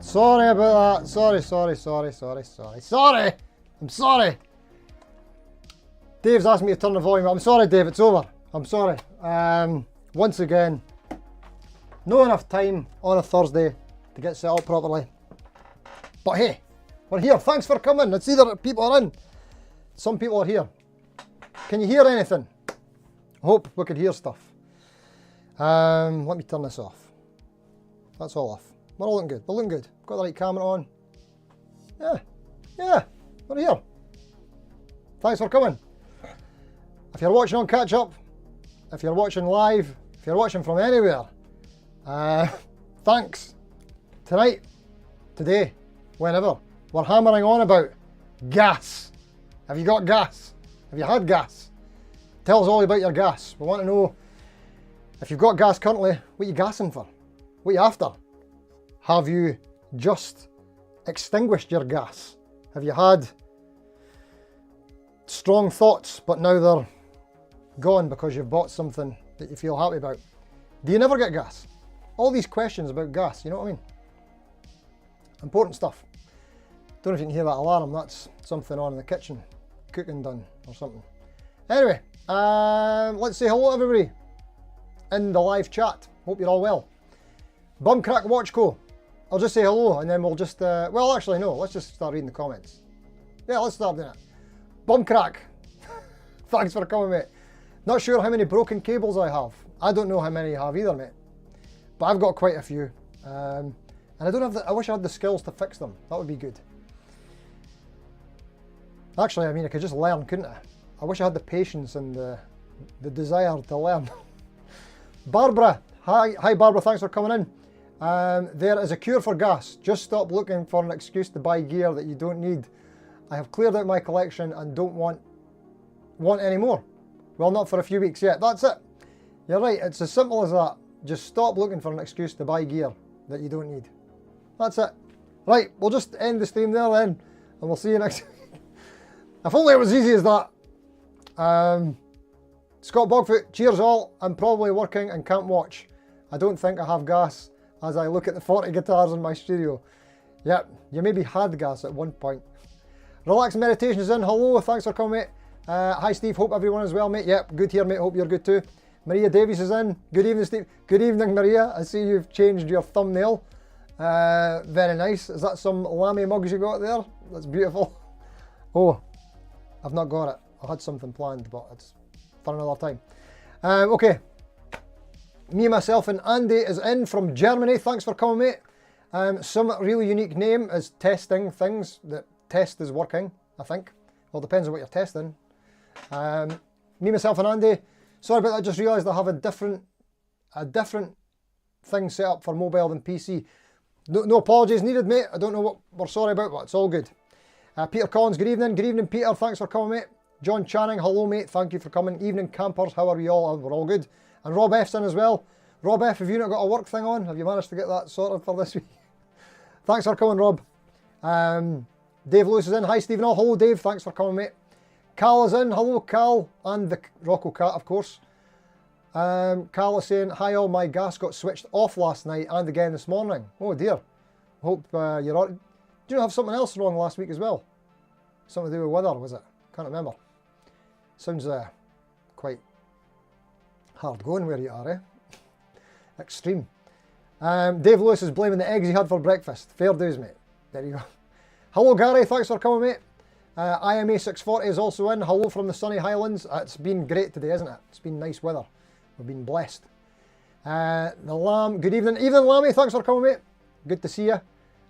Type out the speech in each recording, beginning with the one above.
Sorry about that. Sorry. I'm sorry. Dave's asked me to turn the volume up. I'm sorry, Dave, it's over. I'm sorry. Once again, not enough time on a Thursday to get set up properly. But hey, we're here. Thanks for coming. It's either people are in. Some people are here. Can you hear anything? I hope we could hear stuff. Let me turn this off. That's all off. We're all looking good. We're looking good. Got the right camera on. Yeah, we're here. Thanks for coming. If you're watching on catch up, if you're watching live, if you're watching from anywhere, thanks. Tonight, today, whenever, we're hammering on about gas. Have you got gas? Have you had gas? Tell us all about your gas. We want to know if you've got gas currently, what are you gassing for? What are you after? Have you just extinguished your gas? Have you had strong thoughts, but now they're gone because you've bought something that you feel happy about? Do you never get gas? All these questions about gas, you know what I mean? Important stuff. Don't know if you can hear that alarm. That's something on in the kitchen. Cooking done or something. Anyway, let's say hello everybody in the live chat. Hope you're all well. Bumcrack Watchco. I'll just say hello and then we'll just, well actually no, let's just start reading the comments. Yeah, let's start doing it. Bumcrack. Thanks for coming, mate. Not sure how many broken cables I have. I don't know how many you have either, mate. But I've got quite a few. And I don't have the, I wish I had the skills to fix them. That would be good. Actually, I mean, I could just learn, couldn't I? I wish I had the patience and the desire to learn. Barbara. Hi Barbara, thanks for coming in. There is a cure for gas. Just stop looking for an excuse to buy gear that you don't need. I have cleared out my collection and don't want any more. Well, not for a few weeks yet. That's it. You're right, it's as simple as that. Just stop looking for an excuse to buy gear that you don't need. That's it. Right, we'll just end the stream there then, and we'll see you next week. If only it was easy as that. Scott Bogfoot, cheers all. I'm probably working and can't watch. I don't think I have gas as I look at the 40 guitars in my studio. Yep, you maybe had gas at one point. Relax Meditation is in. Hello, thanks for coming, mate. Hi Steve, hope everyone is well, mate. Yep, good here, mate. Hope you're good too. Maria Davies is in. Good evening, Steve. Good evening, Maria. I see you've changed your thumbnail. Very nice. Is that some lammy mugs you got there? That's beautiful. Oh, I've not got it. I had something planned, but it's for another time. Okay. Me, myself, and Andy is in from Germany. Thanks for coming, mate. Some really unique name is testing things. The test is working, I think. Well, it depends on what you're testing. Me, myself, and Andy. Sorry about that. I just realised I have a different thing set up for mobile than PC. No apologies needed, mate. I don't know what we're sorry about, but it's all good. Peter Collins, good evening. Good evening, Peter. Thanks for coming, mate. John Channing, hello, mate. Thank you for coming. Evening, campers. How are you all? We're all good. And Rob F's in as well. Rob F, have you not got a work thing on? Have you managed to get that sorted for this week? Thanks for coming, Rob. Dave Lewis is in. Hi, Stephen. Oh, hello, Dave. Thanks for coming, mate. Cal is in. Hello, Cal. And the Rocco Cat, of course. Cal is saying, hi all, my gas got switched off last night and again this morning. Oh dear. Hope you're all right. Do you have something else wrong last week as well? Something to do with weather, was it? Can't remember. Sounds quite hard going where you are, eh? Extreme. Dave Lewis is blaming the eggs he had for breakfast. Fair dues, mate. There you go. Hello, Gary. Thanks for coming, mate. IMA 640 is also in. Hello from the sunny Highlands. It's been great today, isn't it? It's been nice weather. We've been blessed. The Lamb. Good evening. Evening, Lammy. Thanks for coming, mate. Good to see you.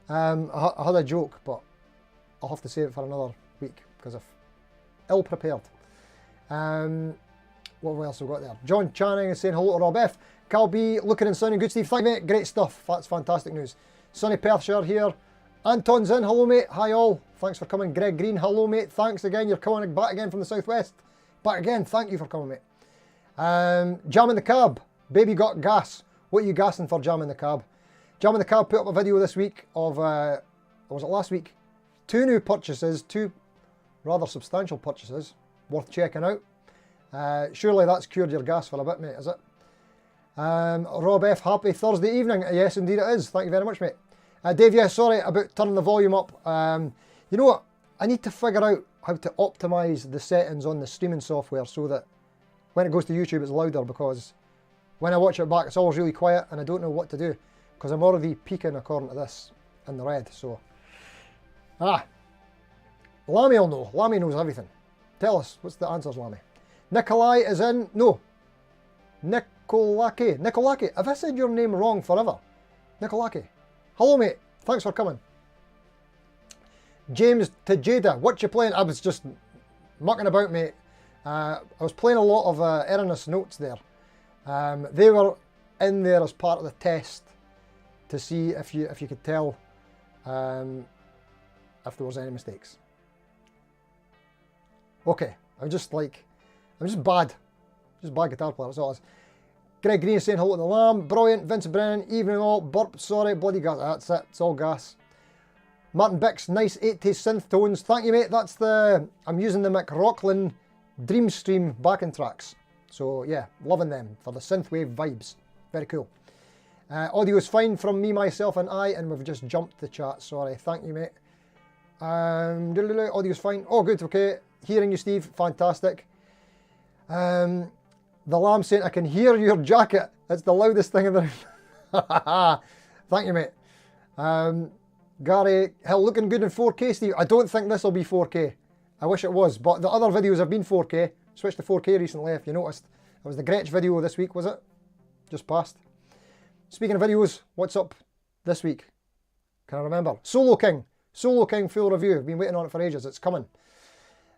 I had a joke, but I'll have to save it for another week because I've ill prepared. What else have we got there? John Channing is saying hello to Rob F. Cal B, looking and sounding good, Steve. Thank you, mate. Great stuff. That's fantastic news. Sunny Perthshire here. Anton's in. Hello, mate. Hi, all. Thanks for coming. Greg Green. Hello, mate. Thanks again. You're coming back again from the southwest. Back again. Thank you for coming, mate. Jam in the Cab. Baby got gas. What are you gassing for, Jam in the Cab? Jam in the Cab put up a video this week of, or was it last week? 2 new purchases, 2 rather substantial purchases, worth checking out. Surely that's cured your gas for a bit, mate, is it? Rob F, happy Thursday evening. Yes, indeed it is. Thank you very much, mate. Dave, yeah, sorry about turning the volume up. You know what? I need to figure out how to optimize the settings on the streaming software so that when it goes to YouTube it's louder, because when I watch it back it's always really quiet and I don't know what to do because I'm already peaking according to this in the red. So, Lammy will know. Lammy knows everything. Tell us, what's the answers, Lammy? Nikolai is in. No. Nikolaki. Nikolaki. Have I said your name wrong forever? Nikolaki. Hello, mate. Thanks for coming. James Tejeda. What you playing? I was just mucking about, mate. I was playing a lot of Erinus notes there. They were in there as part of the test to see if you could tell if there was any mistakes. Okay, I'm just bad. Just bad guitar player, that's all it is. Greg Green is saying hello to the Lamb. Brilliant. Vincent Brennan, evening all. Burp, sorry, bloody gas. That's it, it's all gas. Martin Bix, nice 80s synth tones. Thank you, mate. That's I'm using the McRocklin Dreamstream backing tracks. So yeah, loving them for the synthwave vibes. Very cool. Audio is fine from me, myself and I, and we've just jumped the chat. Sorry, thank you, mate. Audio's fine. Oh, good, okay. Hearing you, Steve, fantastic. The Lamb saying, I can hear your jacket. It's the loudest thing in the room. Thank you, mate. Gary Hill, looking good in 4K, Steve. I don't think this will be 4K. I wish it was, but the other videos have been 4K. Switched to 4K recently, if you noticed. It was the Gretsch video this week, was it? Just passed. Speaking of videos, what's up this week? Can I remember? Solo King. Solo King full review. I've been waiting on it for ages. It's coming.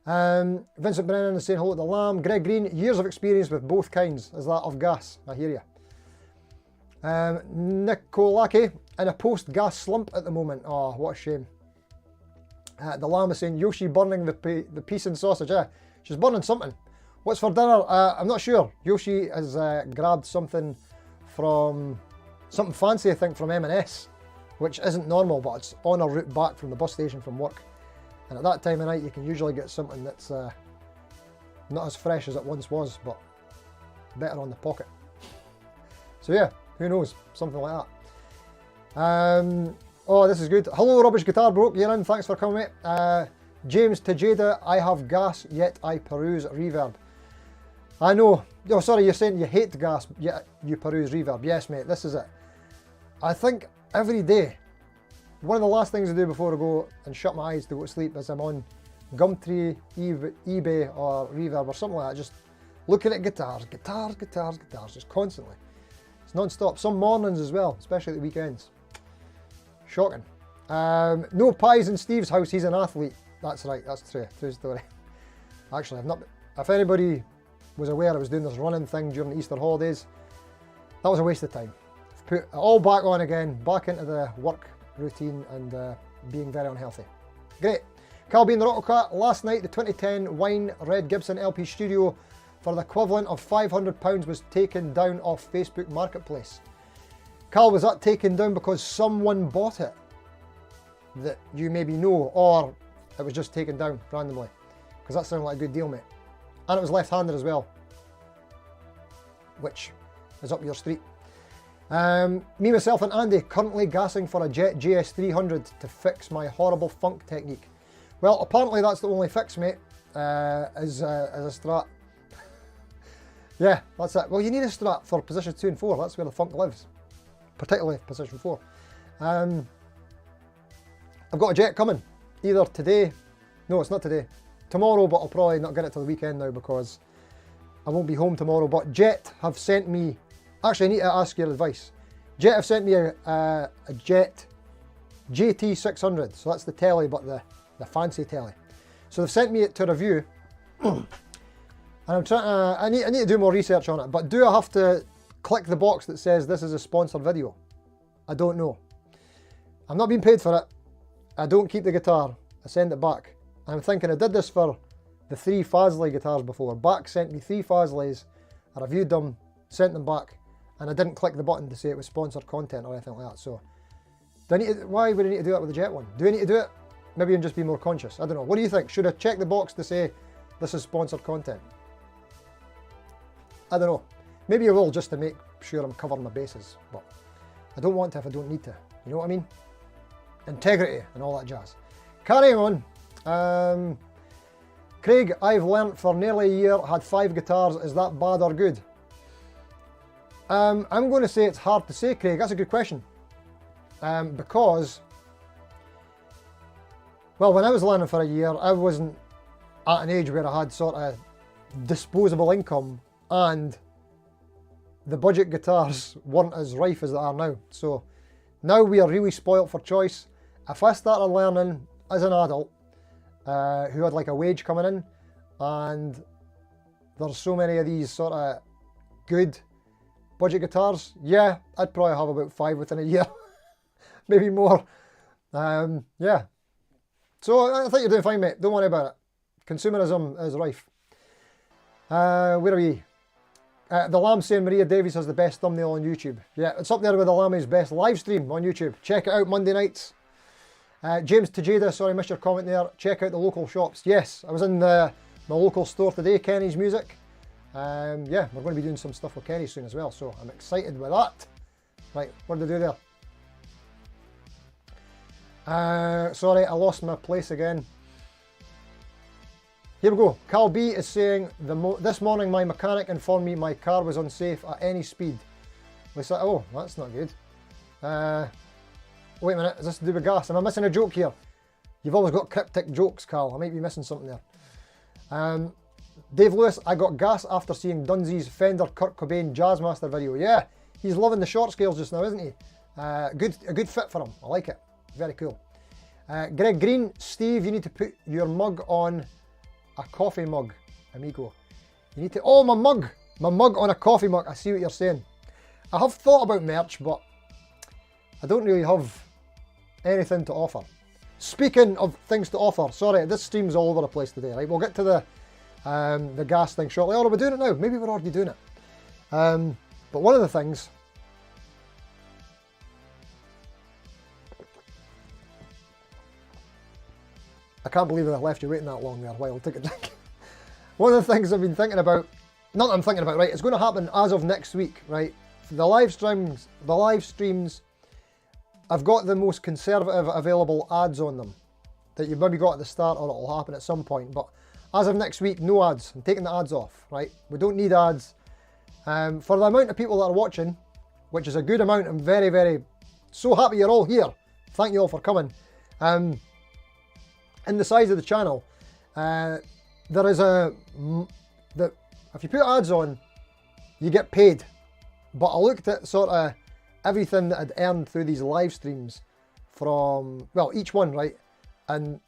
Vincent Brennan is saying hello to the Lamb. Greg Green, years of experience with both kinds as that of gas. I hear you. Nikolaki, in a post-gas slump at the moment. Oh, what a shame. The Lamb is saying Yoshi burning the piece and sausage. Yeah, she's burning something. What's for dinner? I'm not sure. Yoshi has grabbed something from something fancy, I think, from M&S, which isn't normal, but it's on our route back from the bus station from work. And at that time of night, you can usually get something that's not as fresh as it once was, but better on the pocket. So yeah, who knows? Something like that. Oh, this is good. Hello, Rubbish Guitar Broke. You're in. Thanks for coming, mate. James Tejeda, I have gas, yet I peruse reverb. I know. Oh, sorry, you're saying you hate gas, yet you peruse reverb. Yes, mate, this is it. I think every day, one of the last things I do before I go and shut my eyes to go to sleep is I'm on Gumtree, eBay or Reverb or something like that, just looking at guitars, just constantly. It's non-stop. Some mornings as well, especially at the weekends. Shocking. No pies in Steve's house, he's an athlete. That's right, that's true, true story. Actually, I've not, if anybody was aware I was doing this running thing during the Easter holidays, that was a waste of time. I've put it all back on again, back into the work routine and being very unhealthy. Great. Carl being the Rockcat, last night the 2010 Wine Red Gibson LP Studio for the equivalent of £500 was taken down off Facebook Marketplace. Carl, was that taken down because someone bought it that you maybe know, or it was just taken down randomly? Because that sounded like a good deal, mate. And it was left-handed as well, which is up your street. Me, myself and Andy currently gassing for a Jet GS300 to fix my horrible funk technique. Well, apparently that's the only fix, mate, is a Strat. Yeah, that's it. Well, you need a Strat for position 2 and 4, that's where the funk lives, particularly position 4. I've got a Jet coming, either today, no it's not today, tomorrow, but I'll probably not get it till the weekend now because I won't be home tomorrow. But Jet have sent me, actually I need to ask your advice. Jet have sent me a Jet JT600, so that's the telly, but the fancy telly. So they've sent me it to review, and I'm trying to, I need to do more research on it, but do I have to click the box that says this is a sponsored video? I don't know. I'm not being paid for it. I don't keep the guitar, I send it back. I'm thinking I did this for the 3 Fasley guitars before. Back sent me 3 Fasleys, I reviewed them, sent them back, and I didn't click the button to say it was sponsored content or anything like that. So, do I need to, why would I need to do it with the Jet one? Do I need to do it? Maybe I'm just being more conscious. I don't know. What do you think? Should I check the box to say this is sponsored content? I don't know. Maybe I will, just to make sure I'm covering my bases, but I don't want to if I don't need to. You know what I mean? integrity and all that jazz. Carrying on, Craig, I've learnt for nearly a year, had 5 guitars, is that bad or good? I'm going to say it's hard to say, Craig. That's a good question. Because, well, when I was learning for a year, I wasn't at an age where I had sort of disposable income, and the budget guitars weren't as rife as they are now. So now we are really spoilt for choice. If I started learning as an adult, who had like a wage coming in, and there's so many of these sort of good budget guitars, yeah, I'd probably have about 5 within a year, maybe more. Yeah. So I think you're doing fine, mate. Don't worry about it. Consumerism is rife. Where are we? The Lamb saying Maria Davies has the best thumbnail on YouTube. Yeah, it's up there with the Lamb's best live stream on YouTube. Check it out Monday nights. James Tejada, sorry, missed your comment there. Check out the local shops. Yes, I was in my local store today, Kenny's Music. Yeah, we're going to be doing some stuff with Kenny soon as well, so I'm excited with that. Right, what did I do there? Sorry, I lost my place again. Here we go. Carl B is saying, this morning my mechanic informed me my car was unsafe at any speed. Oh, that's not good. Wait a minute, is this to do with gas? Am I missing a joke here? You've always got cryptic jokes, Carl. I might be missing something there. Dave Lewis, I got gas after seeing Dunzee's Fender Kurt Cobain Jazzmaster video. Yeah, he's loving the short scales just now, isn't he? A good fit for him. I like it. Very cool. Greg Green, Steve, you need to put your mug on a coffee mug, amigo. You need to, oh, my mug on a coffee mug. I see what you're saying. I have thought about merch, but I don't really have anything to offer. Speaking of things to offer, sorry, this stream's all over the place today, right? We'll get to the gas thing shortly. Oh, are we doing it now? Maybe we're already doing it. But one of the things, I can't believe I left you waiting that long there while I'll take a drink. One of the things I've been thinking about, not that I'm thinking about, right, it's going to happen as of next week, right? The live streams, I've got the most conservative available ads on them that you've maybe got at the start, or it'll happen at some point. But as of next week, no ads. I'm taking the ads off, right? We don't need ads. For the amount of people that are watching, which is a good amount, I'm very, very so happy you're all here. Thank you all for coming. In the size of the channel, there is if you put ads on, you get paid. But I looked at sort of everything that I'd earned through these live streams from, well, each one, right? And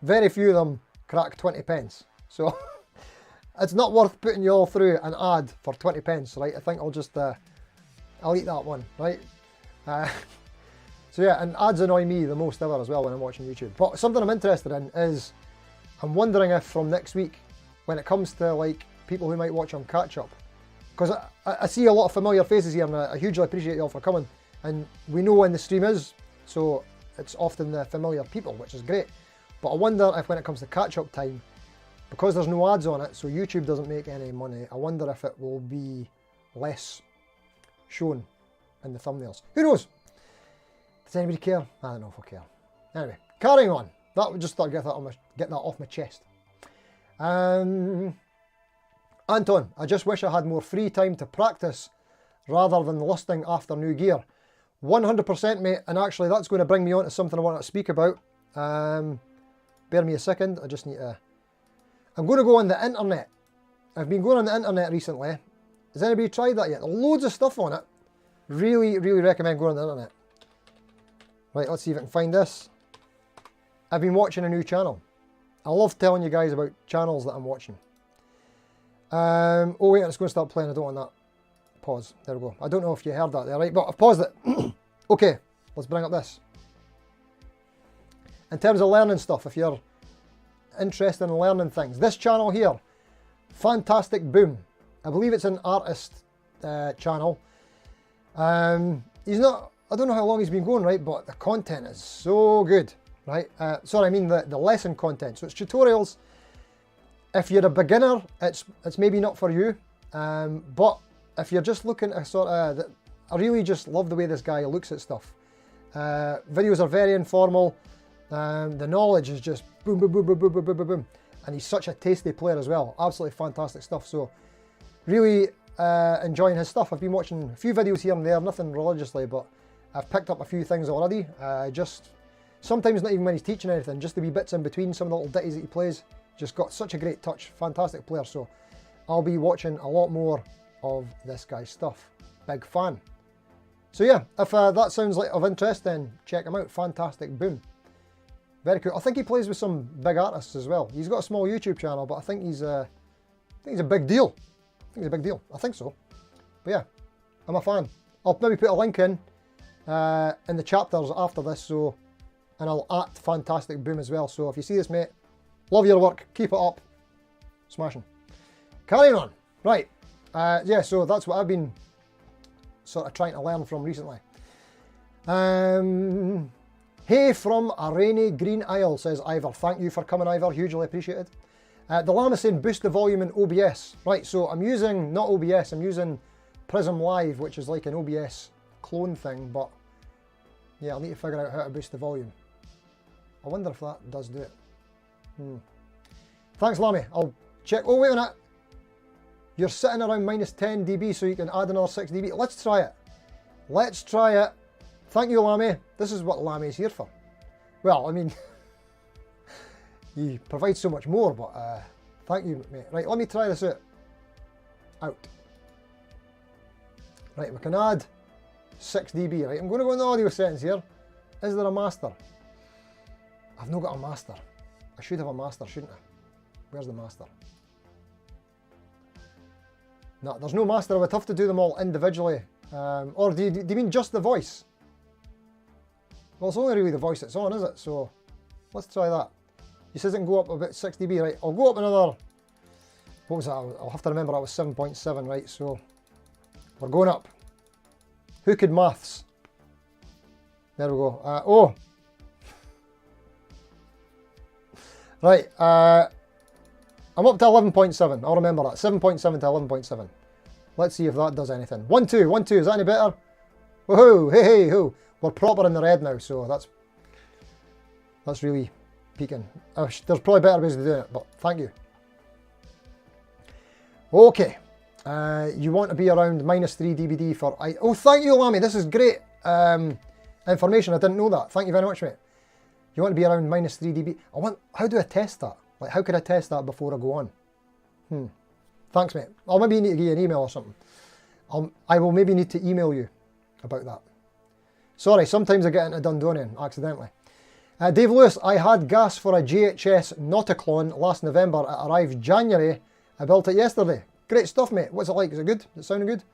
very few of them crack 20 pence. So it's not worth putting you all through an ad for 20 pence, right? I think I'll just, I'll eat that one, right? So yeah, and ads annoy me the most ever as well when I'm watching YouTube. But something I'm interested in is, I'm wondering if from next week, when it comes to like people who might watch on catch up, because I see a lot of familiar faces here, and I hugely appreciate you all for coming. And we know when the stream is, so it's often the familiar people, which is great. But I wonder if when it comes to catch up time, because there's no ads on it, so YouTube doesn't make any money, I wonder if it will be less shown in the thumbnails. Who knows? Does anybody care? I don't know if I care. Anyway, carrying on. That just thought I'd get that off my chest. Anton, I just wish I had more free time to practice rather than lusting after new gear. 100% mate, and actually that's going to bring me on to something I want to speak about. Bear me a second, I just need to... I'm going to go on the internet. I've been going on the internet recently. Has anybody tried that yet? Loads of stuff on it. Really, really recommend going on the internet. Right, let's see if I can find this. I've been watching a new channel. I love telling you guys about channels that I'm watching. Oh wait, it's going to start playing. I don't want that. Pause. There we go. I don't know if you heard that there, right? But I've paused it. Okay, let's bring up this. In terms of learning stuff, if you're interested in learning things, this channel here, Fantastic Boom. I believe it's an artist channel. He's not, I don't know how long he's been going, right? But the content is so good, right? Sorry, I mean the lesson content. So it's tutorials. If you're a beginner, it's maybe not for you. But if you're just looking to sort of, I really just love the way this guy looks at stuff. Videos are very informal. The knowledge is just boom, boom, boom, boom, boom, boom, boom, boom, boom. And he's such a tasty player as well. Absolutely fantastic stuff. So really enjoying his stuff. I've been watching a few videos here and there, nothing religiously, but I've picked up a few things already. Just sometimes not even when he's teaching anything, just the wee bits in between some of the little ditties that he plays. Just got such a great touch. Fantastic player. So I'll be watching a lot more of this guy's stuff. Big fan. So yeah, if that sounds like of interest, then check him out. Fantastic, boom. Very cool. I think he plays with some big artists as well. He's got a small YouTube channel, but I think he's a big deal. I think he's a big deal. I think so. But yeah, I'm a fan. I'll maybe put a link in the chapters after this, so, and I'll at Fantastic Boom as well. So if you see this, mate, love your work. Keep it up. Smashing. Carrying on. Right. Yeah, so that's what I've been sort of trying to learn from recently. Hey from a rainy Green Isle, says Ivor. Thank you for coming, Ivor. Hugely appreciated. The Llama is saying boost the volume in OBS. Right, so I'm using, not OBS, I'm using Prism Live, which is like an OBS clone thing, but yeah, I'll need to figure out how to boost the volume. I wonder if that does do it. Thanks, Lammy. I'll check. Oh, wait a minute. You're sitting around minus 10 dB, so you can add another 6 dB. Let's try it. Let's try it. Thank you, Lammy. This is what Lammy's here for. Well, I mean, he provides so much more, but thank you, mate. Right, let me try this out. Right, we can add 6 dB, right? I'm going to go in the audio settings here. Is there a master? I've not got a master. I should have a master, shouldn't I? Where's the master? No, there's no master. I would have to do them all individually. Or do you mean just the voice? Well, it's only really the voice that's on, is it? So let's try that. He says it can go up about 6 dB, right? I'll go up another, what was that? I'll have to remember that was 7.7, right? So we're going up. Who could maths? There we go. Oh. Right. I'm up to 11.7. I'll remember that. 7.7 to 11.7. Let's see if that does anything. 1, 2, 1, 2. Is that any better? Woohoo! Hey, hey, ho! We're proper in the red now, so that's really peaking. There's probably better ways of doing it, but thank you. Okay. You want to be around minus 3 dBd for... Oh, thank you, Lammy. This is great information. I didn't know that. Thank you very much, mate. You want to be around minus 3 dB. How do I test that? Like, how could I test that before I go on? Thanks, mate. I'll maybe need to give you an email or something. I will maybe need to email you about that. Sorry, sometimes I get into Dundonian accidentally. Dave Lewis, I had gas for a JHS Nauticlone last November. It arrived January. I built it yesterday. Great stuff, mate. What's it like? Is it good? Is it sounding good?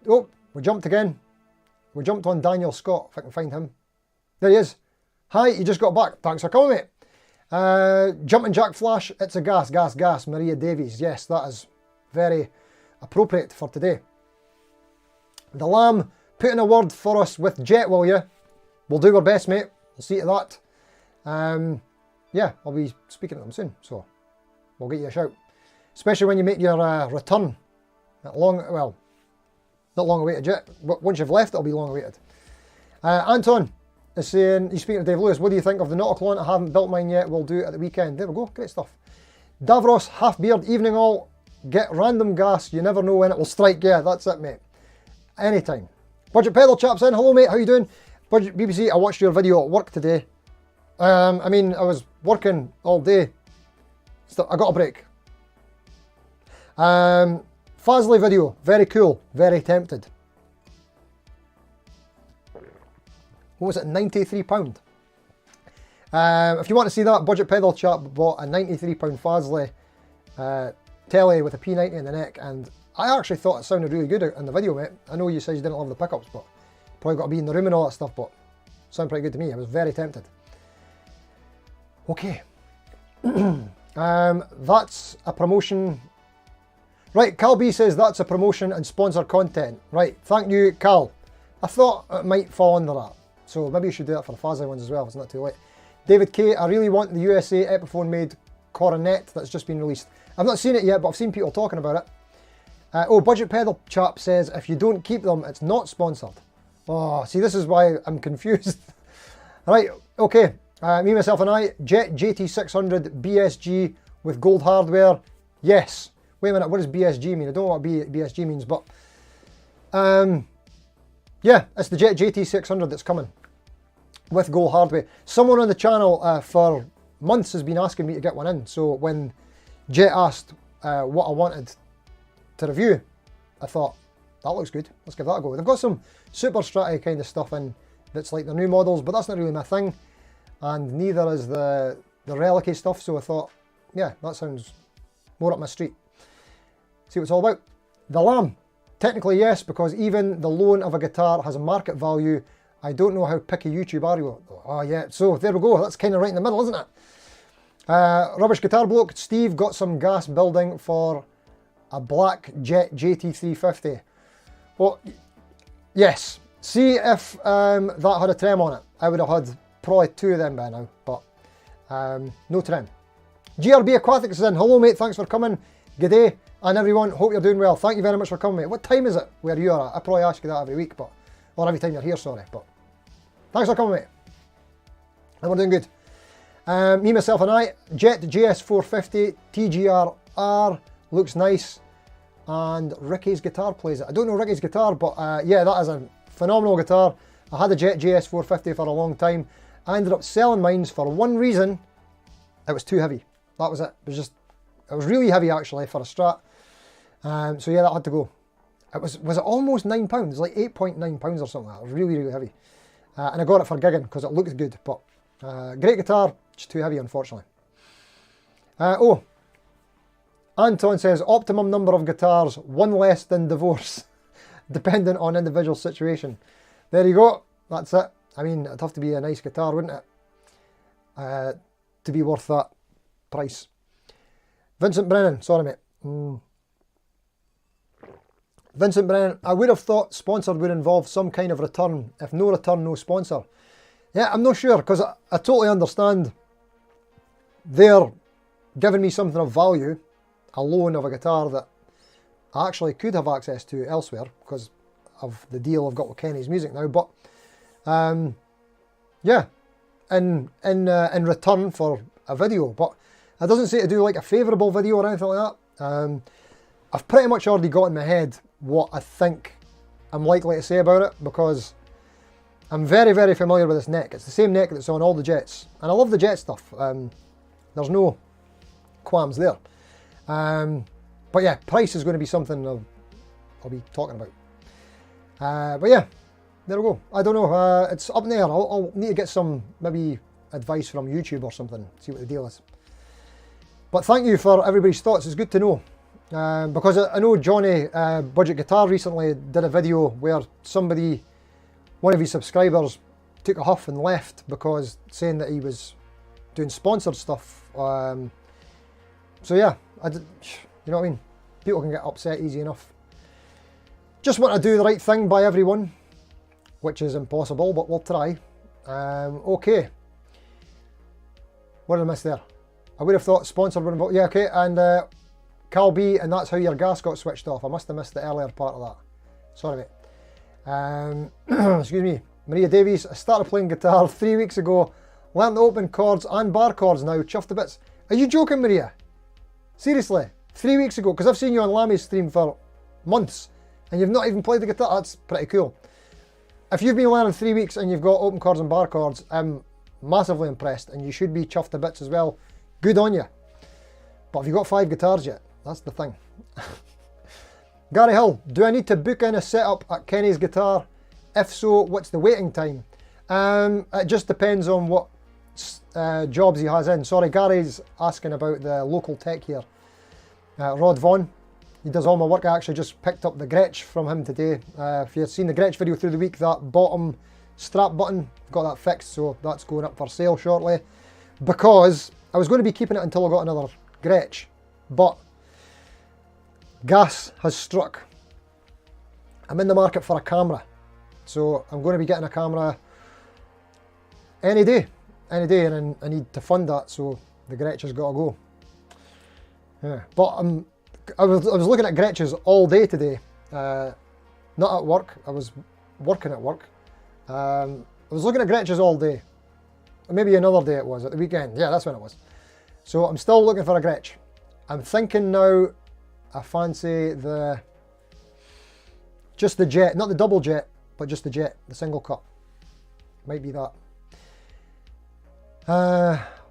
Oh, we jumped again. We jumped on Daniel Scott, if I can find him. There he is. Hi, you just got back. Thanks for coming, mate. Jumping Jack Flash, it's a gas, gas, gas. Maria Davies. Yes, that is very appropriate for today. The Lamb, put in a word for us with Jet, will you? We'll do our best, mate. We'll see to that. Yeah, I'll be speaking to them soon, so we'll get you a shout. Especially when you make your return. Not long awaited yet. But once you've left, it'll be long awaited. Anton is saying, he's speaking to Dave Lewis, what do you think of the Nauticlone? I haven't built mine yet, we'll do it at the weekend. There we go, great stuff. Davros, half beard, evening all. Get random gas, you never know when it will strike. Yeah, that's it, mate. Anytime. Budget Pedal chaps in, hello mate, how you doing? Budget BBC, I watched your video at work today. I mean, I was working all day. So I got a break. Fazley video, very cool, very tempted. What was it, £93? If you want to see that, Budget Pedal chap bought a £93 Fazley telly with a P90 in the neck, and I actually thought it sounded really good in the video, mate. I know you said you didn't love the pickups, but probably got to be in the room and all that stuff, but it sounded pretty good to me. I was very tempted. Okay. That's a promotion. Right, Cal B says that's a promotion and sponsor content. Right, thank you, Cal. I thought it might fall under that, so maybe you should do that for the Fazley ones as well if it's not too late. David K, I really want the USA Epiphone made coronet that's just been released. I've not seen it yet, but I've seen people talking about it. Oh, Budget Pedal chap says if you don't keep them, it's not sponsored. Oh, see, this is why I'm confused. Right, okay. Me, myself and I, Jet JT600 BSG with gold hardware. Yes. Wait a minute, what does BSG mean? I don't know what BSG means, but yeah, it's the Jet JT600 that's coming with gold hardware. Someone on the channel for months has been asking me to get one in. So when Jet asked what I wanted to review, I thought, that looks good, let's give that a go. They've got some super stratty kind of stuff in that's like the new models, but that's not really my thing. And neither is the relic stuff, so I thought, yeah, that sounds more up my street. See what it's all about. The Lamb, technically yes, because even the loan of a guitar has a market value. I don't know how picky YouTube are you. Oh yeah, so there we go, that's kind of right in the middle, isn't it? Rubbish Guitar Bloke, Steve got some gas building for a black Jet JT350. Well, yes. See if that had a trem on it. I would have had probably 2 of them by now, but no trem. GRB Aquatics is in. Hello mate, thanks for coming. Good day, and everyone, hope you're doing well. Thank you very much for coming, mate. What time is it where you are at? I probably ask you that every week, but or every time you're here, sorry. But thanks for coming, mate. And we're doing good. Me, myself and I, Jet JS450 TGR-R, looks nice. And Ricky's guitar plays it. I don't know Ricky's guitar, but yeah, that is a phenomenal guitar. I had a Jet JS450 for a long time. I ended up selling mine for one reason. It was too heavy. That was it. It was really heavy actually for a Strat. So yeah, that had to go. It was it almost £9? It was like 8.9 pounds or something like that. It was really, really heavy. And I got it for gigging because it looked good, but great guitar, just too heavy unfortunately. Oh, Anton says, optimum number of guitars, 1 less than divorce, dependent on individual situation. There you go, that's it. I mean, it'd have to be a nice guitar, wouldn't it? To be worth that price. Vincent Brennan, sorry mate. Vincent Brennan, I would have thought sponsored would involve some kind of return. If no return, no sponsor. Yeah, I'm not sure, because I totally understand they're giving me something of value, a loan of a guitar that I actually could have access to elsewhere because of the deal I've got with Kenny's Music now. But yeah, in return for a video, but it doesn't say to do like a favourable video or anything like that. I've pretty much already got in my head what I think I'm likely to say about it because I'm very, very familiar with this neck. It's the same neck that's on all the Jets, and I love the Jet stuff. There's no qualms there. But yeah, price is going to be something I'll be talking about. But yeah, there we go. I don't know, it's up in the air. I'll need to get some maybe advice from YouTube or something, see what the deal is. But thank you for everybody's thoughts, it's good to know. Because I know Johnny Budget Guitar recently did a video where somebody, one of his subscribers, took a huff and left because saying that he was doing sponsored stuff. So yeah, you know what I mean? People can get upset easy enough. Just want to do the right thing by everyone, which is impossible, but we'll try. Okay. What did I miss there? I would have thought sponsored would have, yeah, okay, and Cal B, and that's how your gas got switched off. I must have missed the earlier part of that. Sorry, mate. Excuse me. Maria Davies, I started playing guitar 3 weeks ago, learned the open chords and bar chords now, chuffed to bits. Are you joking, Maria? Seriously? 3 weeks ago? Because I've seen you on Lammy's stream for months, and you've not even played the guitar. That's pretty cool. If you've been learning 3 weeks and you've got open chords and bar chords, I'm massively impressed, and you should be chuffed to bits as well. Good on you. But have you got 5 guitars yet? That's the thing. Gary Hill, do I need to book in a setup at Kenny's Guitar? If so, what's the waiting time? It just depends on what jobs he has in. Sorry, Gary's asking about the local tech here. Rod Vaughan, he does all my work. I actually just picked up the Gretsch from him today. If you've seen the Gretsch video through the week, that bottom strap button, got that fixed, so that's going up for sale shortly. Because I was going to be keeping it until I got another Gretsch, but gas has struck. I'm in the market for a camera, so I'm going to be getting a camera any day, and I need to fund that, so the Gretsch has got to go. Yeah, but I was looking at Gretches all day today, not at work. I was working at work, I was looking at Gretches all day. Or maybe another day it was, at the weekend. Yeah, that's when it was. So I'm still looking for a Gretsch. I'm thinking now I fancy just the jet, not the double jet, but just the jet, the single cut. Might be that.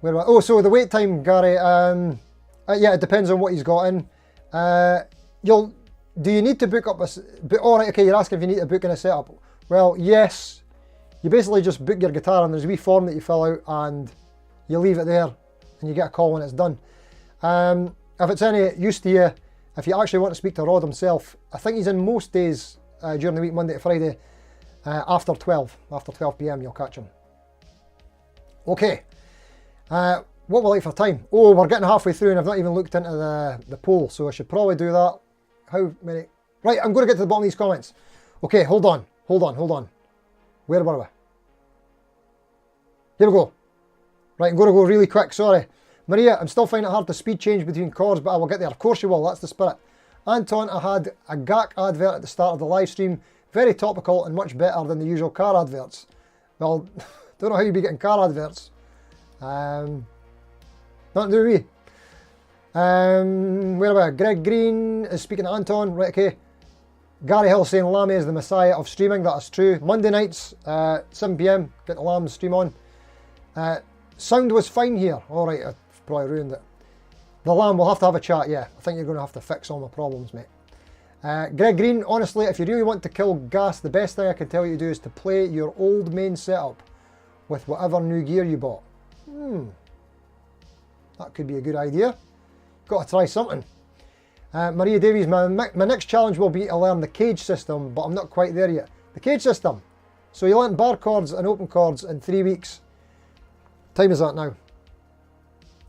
Where am I? Oh, so the wait time, Gary. Yeah, it depends on what he's got in. Do you need to book up all right, okay, you're asking if you need to book in a setup. Well, yes. You basically just book your guitar and there's a wee form that you fill out and you leave it there and you get a call when it's done. If it's any use to you, if you actually want to speak to Rod himself, I think he's in most days during the week, Monday to Friday, after 12 PM, you'll catch him. Okay, what we like for time? Oh, we're getting halfway through and I've not even looked into the poll, so I should probably do that. How many? Right, I'm going to get to the bottom of these comments. Okay, hold on. Where were we? Here we go. Right, I'm going to go really quick, sorry. Maria, I'm still finding it hard to speed change between chords, but I will get there. Of course you will, that's the spirit. Anton, I had a GAC advert at the start of the live stream. Very topical and much better than the usual car adverts. Well, don't know how you'd be getting car adverts. Nothing to do with me. Where are we? Greg Green is speaking to Anton. Right, okay. Gary Hill saying Lammy is the messiah of streaming. That is true. Monday nights, 7 PM, get the Lamb stream on. Sound was fine here. Alright, I've probably ruined it. The Lamb, we'll have to have a chat, yeah. I think you're going to have to fix all my problems, mate. Greg Green, honestly, if you really want to kill gas, the best thing I can tell you to do is to play your old main setup with whatever new gear you bought. That could be a good idea. Got to try something. Maria Davies, my next challenge will be to learn the cage system, but I'm not quite there yet. The cage system. So you learn bar chords and open chords in 3 weeks. Time is that now?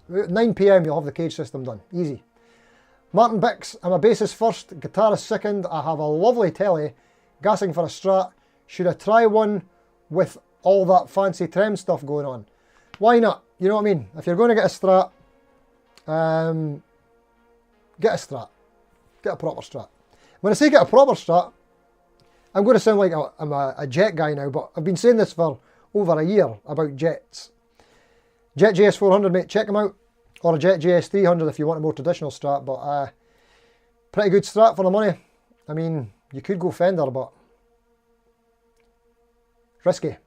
9 PM you'll have the cage system done. Easy. Martin Bix, I'm a bassist first, guitarist second. I have a lovely telly, gassing for a Strat. Should I try one with all that fancy trem stuff going on? Why not? You know what I mean? If you're going to get a Strat, get a Strat. Get a proper Strat. When I say get a proper Strat, I'm going to sound like I'm a jet guy now, but I've been saying this for over a year about jets. Jet JS 400, mate, check them out. Or a Jet JS 300 if you want a more traditional Strat, but pretty good Strat for the money. I mean, you could go Fender, but risky.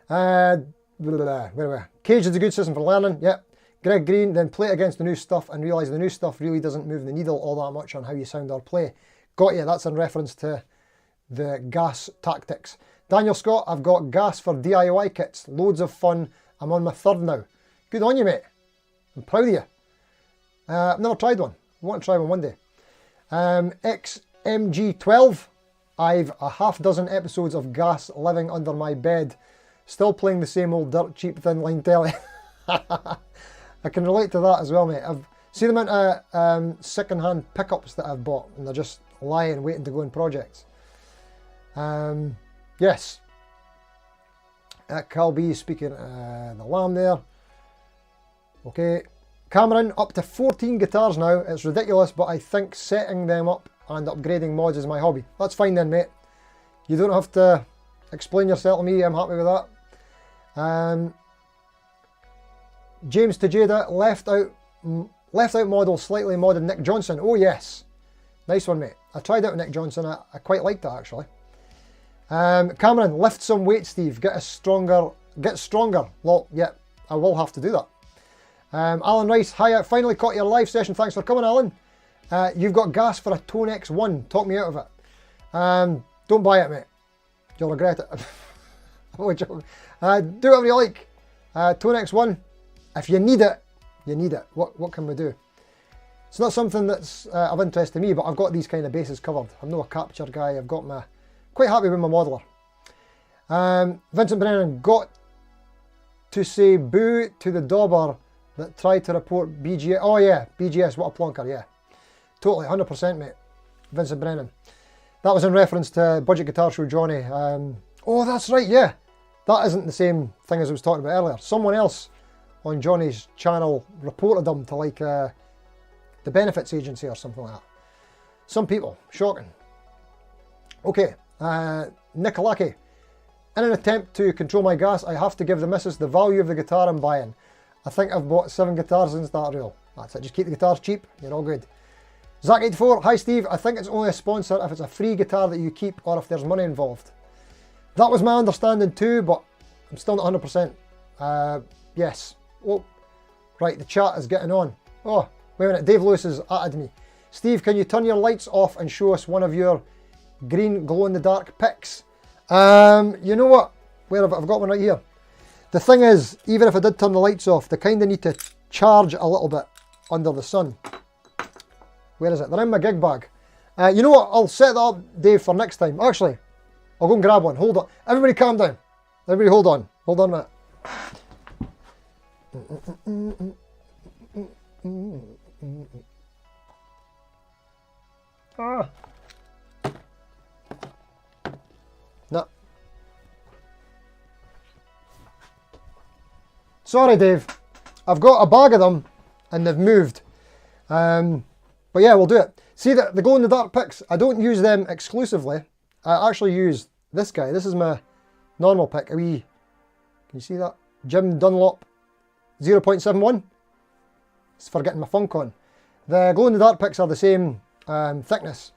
Where are we? Cage is a good system for learning, yep. Greg Green, then play it against the new stuff and realise the new stuff really doesn't move the needle all that much on how you sound or play. Got you, that's in reference to the gas tactics. Daniel Scott, I've got gas for DIY kits. Loads of fun. I'm on my third now. Good on you, mate. I'm proud of you. I've never tried one. I want to try one day. XMG12, I've a half dozen episodes of gas living under my bed. Still playing the same old dirt cheap thin line telly. I can relate to that as well, mate. I've seen the amount of second-hand pickups that I've bought, and they're just lying, waiting to go in projects. Yes. Carl B speaking the Lamb there. Okay. Cameron, up to 14 guitars now. It's ridiculous, but I think setting them up and upgrading mods is my hobby. That's fine then, mate. You don't have to explain yourself to me. I'm happy with that. James Tejeda, left out model, slightly modded Nick Johnson. Oh yes, nice one, mate. I tried out Nick Johnson. I quite liked it actually. Cameron, lift some weight, Steve. Get stronger. Well, yeah, I will have to do that. Alan Rice, hi, I finally caught your live session. Thanks for coming, Alan. You've got gas for a Tone X1. Talk me out of it. Don't buy it, mate. You'll regret it. Do whatever you like. Tone X1. If you need it, you need it. What can we do? It's not something that's of interest to me, but I've got these kind of bases covered. I'm not a capture guy. I've got my... Quite happy with my modeler. Vincent Brennan, got to say boo to the dauber that tried to report BGS. Oh yeah, BGS, what a plonker, yeah. Totally, 100%, mate. Vincent Brennan. That was in reference to Budget Guitar Show Johnny. Oh, that's right, yeah. That isn't the same thing as I was talking about earlier. Someone else on Johnny's channel reported them to like the benefits agency or something like that. Some people, shocking. Okay, Nikolaki. In an attempt to control my gas, I have to give the missus the value of the guitar I'm buying. I think I've bought 7 guitars since that reel. That's it, just keep the guitars cheap, you're all good. Zach84, hi Steve, I think it's only a sponsor if it's a free guitar that you keep or if there's money involved. That was my understanding too, but I'm still not 100%. Yes. Oh, right, the chat is getting on. Oh, wait a minute, Dave Lewis has added me. Steve, can you turn your lights off and show us one of your green glow-in-the-dark pics? You know what? Where I've got one right here. The thing is, even if I did turn the lights off, they kind of need to charge a little bit under the sun. Where is it? They're in my gig bag. You know what? I'll set that up, Dave, for next time. Actually, I'll go and grab one. Hold on. Everybody calm down. Everybody hold on. Hold on a minute. Ah. No. Sorry, Dave. I've got a bag of them and they've moved. But yeah, we'll do it. See the glow-in-the-dark pics? I don't use them exclusively. I actually use this guy. This is my normal pic. Can you see that? Jim Dunlop 0.71. It's for getting my funk on. The glow-in-the-dark pics are the same thickness.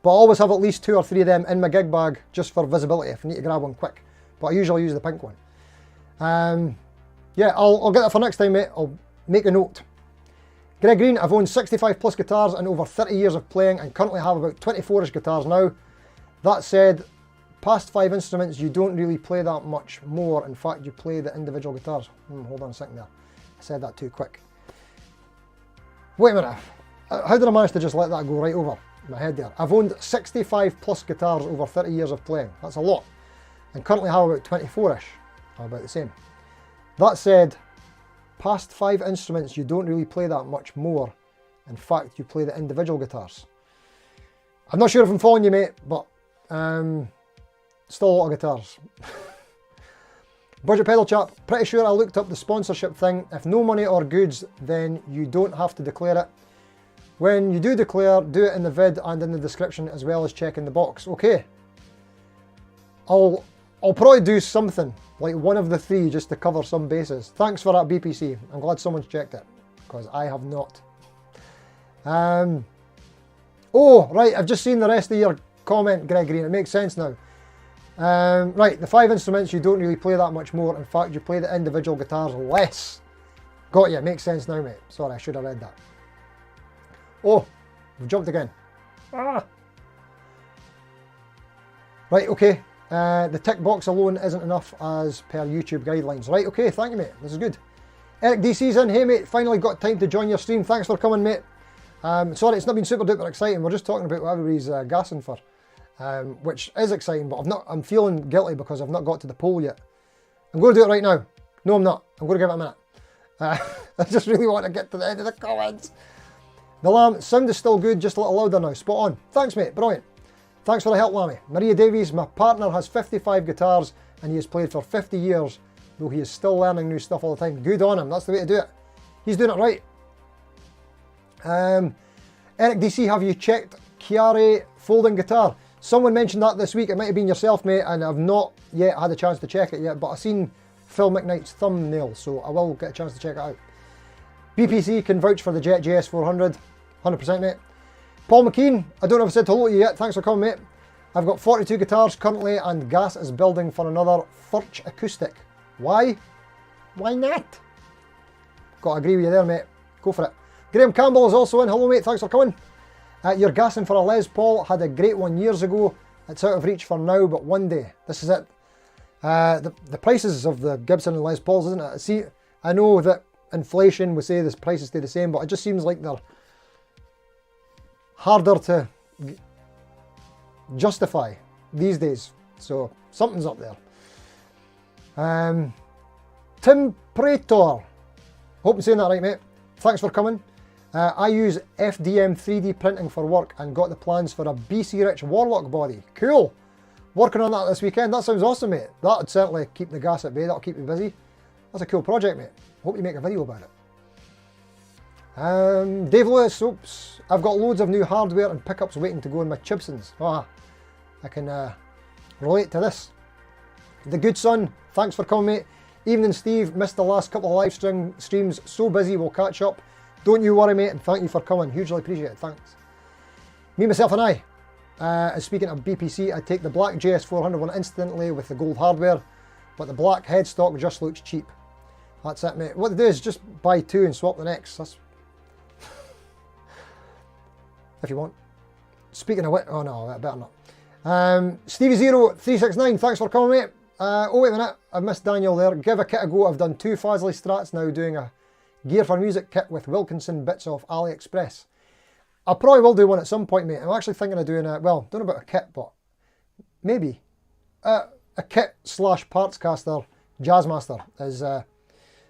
But I always have at least 2 or 3 of them in my gig bag just for visibility if I need to grab one quick. But I usually use the pink one. Yeah, I'll get that for next time, mate. I'll make a note. Greg Green, I've owned 65 plus guitars and over 30 years of playing and currently have about 24ish guitars now. That said, past 5 instruments you don't really play that much more. In fact, you play the individual guitars. Hold on a second there. I said that too quick. Wait a minute. How did I manage to just let that go right over my head there? I've owned 65 plus guitars over 30 years of playing. That's a lot. And currently have about 24ish. About the same. That said, past 5 instruments you don't really play that much more. In fact, you play the individual guitars. I'm not sure if I'm following you, mate, but still a lot of guitars. Budget Pedal Chap, pretty sure I looked up the sponsorship thing. If no money or goods, then you don't have to declare it. When you do declare, do it in the vid and in the description as well as checking the box. Okay. I'll probably do something, like one of the 3 just to cover some bases. Thanks for that, BPC. I'm glad someone's checked it, because I have not. Oh, right, I've just seen the rest of your comment, Greg Green. It makes sense now. Right, the 5 instruments you don't really play that much more. In fact, you play the individual guitars less. Got you, makes sense now, mate. Sorry, I should have read that. Oh, we've jumped again. Ah. Right, okay. The tick box alone isn't enough as per YouTube guidelines. Right, okay, thank you, mate. This is good. Eric DC's in. Hey, mate, finally got time to join your stream. Thanks for coming, mate. Sorry, it's not been super duper exciting. We're just talking about what everybody's gassing for, which is exciting, but I'm feeling guilty because I've not got to the poll yet. I'm going to do it right now. No, I'm not. I'm going to give it a minute. I just really want to get to the end of the comments. The Lamb, sound is still good, just a little louder now. Spot on. Thanks, mate. Brilliant. Thanks for the help, Lammy. Maria Davies, my partner has 55 guitars and he has played for 50 years, though he is still learning new stuff all the time. Good on him. That's the way to do it. He's doing it right. Eric DC, have you checked Chiari folding guitar? Someone mentioned that this week. It might have been yourself, mate, and I've not yet had a chance to check it yet, but I've seen Phil McKnight's thumbnail, so I will get a chance to check it out. BPC can vouch for the Jet JS 400. 100%, mate. Paul McKean, I don't know if I said hello to you yet. Thanks for coming, mate. I've got 42 guitars currently, and Gas is building for another Furch acoustic. Why? Why not? Got to agree with you there, mate. Go for it. Graham Campbell is also in. Hello, mate. Thanks for coming. You're gassing for a Les Paul. Had a great one years ago. It's out of reach for now, but one day. This is it. The prices of the Gibson and Les Pauls, isn't it? See, I know that inflation would say the prices stay the same, but it just seems like they're harder to justify these days. So something's up there. Tim Praetor. Hope I'm saying that right, mate. Thanks for coming. I use FDM 3D printing for work and got the plans for a BC Rich Warlock body. Cool. Working on that this weekend. That sounds awesome, mate. That would certainly keep the gas at bay. That'll keep me busy. That's a cool project, mate. Hope you make a video about it. Dave Lewis, oops. I've got loads of new hardware and pickups waiting to go in my Chibsons. I can relate to this. The Good Son, thanks for coming, mate. Evening, Steve. Missed the last couple of live streams. So busy, we'll catch up. Don't you worry, mate, and thank you for coming. Hugely appreciate it, thanks. Me, Myself and I. Speaking of BPC, I take the black JS400 one instantly with the gold hardware, but the black headstock just looks cheap. That's it, mate. What they do is just buy two and swap the next. That's if you want. Speaking of which, oh no, I better not. Stevie0369, thanks for coming, mate. Oh wait a minute, I've missed Daniel there. Give a kit a go. I've done 2 Fazley Strats now, doing a Gear for Music kit with Wilkinson bits off AliExpress. I probably will do one at some point, mate. I'm actually thinking of doing a, well, don't know about a kit, but maybe a kit / parts caster Jazzmaster is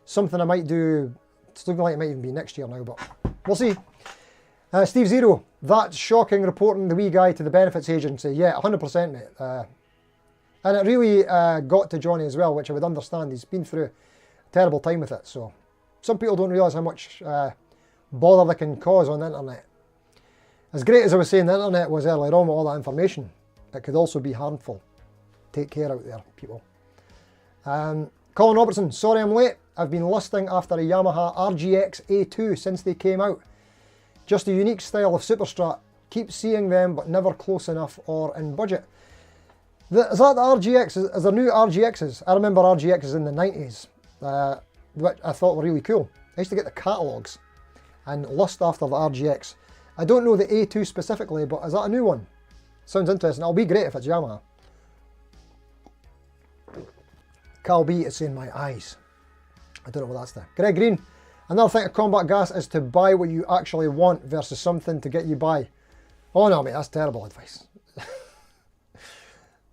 something I might do. It's looking like it might even be next year now, but we'll see. Steve Zero, that's shocking, reporting the wee guy to the benefits agency. Yeah, 100%, mate. And it really got to Johnny as well, which I would understand. He's been through a terrible time with it. So some people don't realise how much bother they can cause on the internet. As great as I was saying the internet was earlier on with all that information, it could also be harmful. Take care out there, people. Colin Robertson, sorry I'm late. I've been lusting after a Yamaha RGX A2 since they came out. Just a unique style of Super Strat. Keep seeing them, but never close enough or in budget. Is that the RGX? Is there new RGXs? I remember RGXs in the 90s, which I thought were really cool. I used to get the catalogues and lust after the RGX. I don't know the A2 specifically, but is that a new one? Sounds interesting. It'll be great if it's Yamaha. Cal B is saying my eyes. I don't know what that's there. Greg Green, another thing of combat gas is to buy what you actually want versus something to get you by. Oh no, mate, that's terrible advice.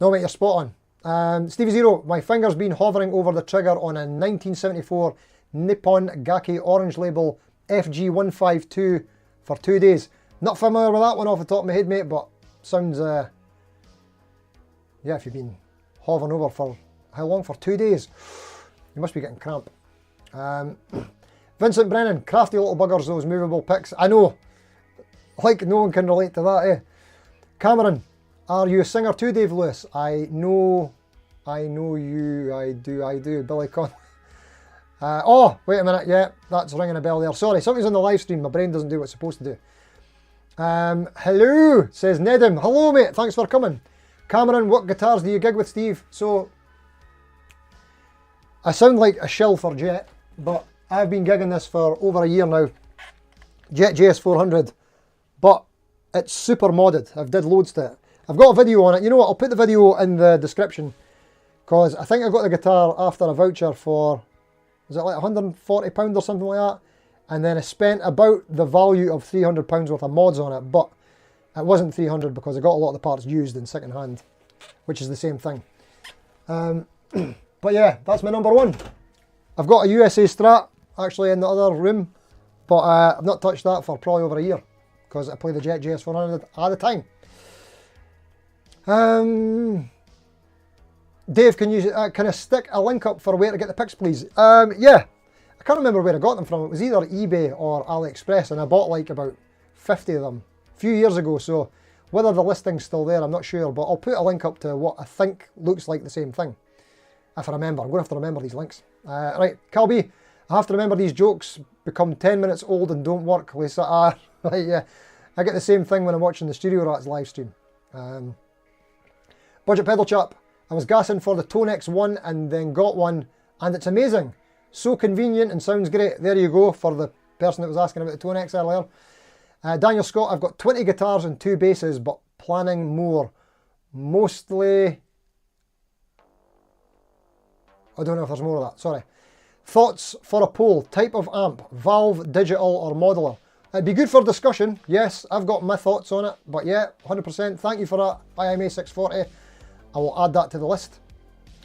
No, mate, you're spot on. Stevie Zero, my finger's been hovering over the trigger on a 1974 Nippon Gakki orange label FG152 for 2 days. Not familiar with that one off the top of my head, mate, but sounds, yeah, if you've been hovering over for how long? For 2 days. You must be getting cramp. Vincent Brennan, crafty little buggers, those movable pics. I know, like no one can relate to that, eh? Cameron, are you a singer too, Dave Lewis? I know you, I do. Billy Conn. Oh, wait a minute, yeah, that's ringing a bell there. Sorry, something's on the live stream, my brain doesn't do what it's supposed to do. Hello, says Nedim. Hello, mate, thanks for coming. Cameron, what guitars do you gig with, Steve? So, I sound like a shill for Jet, but I've been gigging this for over a year now. Jet JS400, but it's super modded. I've did loads to it. I've got a video on it. You know what, I'll put the video in the description, because I think I got the guitar after a voucher for, was it like £140 or something like that? And then I spent about the value of £300 worth of mods on it, but it wasn't 300 because I got a lot of the parts used in second hand, which is the same thing. But yeah, that's my number one. I've got a USA Strat actually in the other room, but I've not touched that for probably over a year because I play the Jet JS400 at the time. Dave, can I stick a link up for where to get the pics, please? Yeah, I can't remember where I got them from. It was either eBay or AliExpress, and I bought like about 50 of them a few years ago. So whether the listing's still there, I'm not sure, but I'll put a link up to what I think looks like the same thing. If I remember, I'm going to have to remember these links. Right, Calby, I have to remember these jokes become 10 minutes old and don't work, Lisa. Right, yeah, I get the same thing when I'm watching the Studio Rats live stream. Budget Pedal Chap, I was gassing for the Tone X1 and then got one, and it's amazing. So convenient and sounds great. There you go, for the person that was asking about the Tone X earlier. Daniel Scott, I've got 20 guitars and 2 basses, but planning more. Mostly, I don't know if there's more of that, sorry. Thoughts for a poll, type of amp, valve, digital or modular. It'd be good for discussion, yes, I've got my thoughts on it, but yeah, 100%, thank you for that, IMA640. I will add that to the list.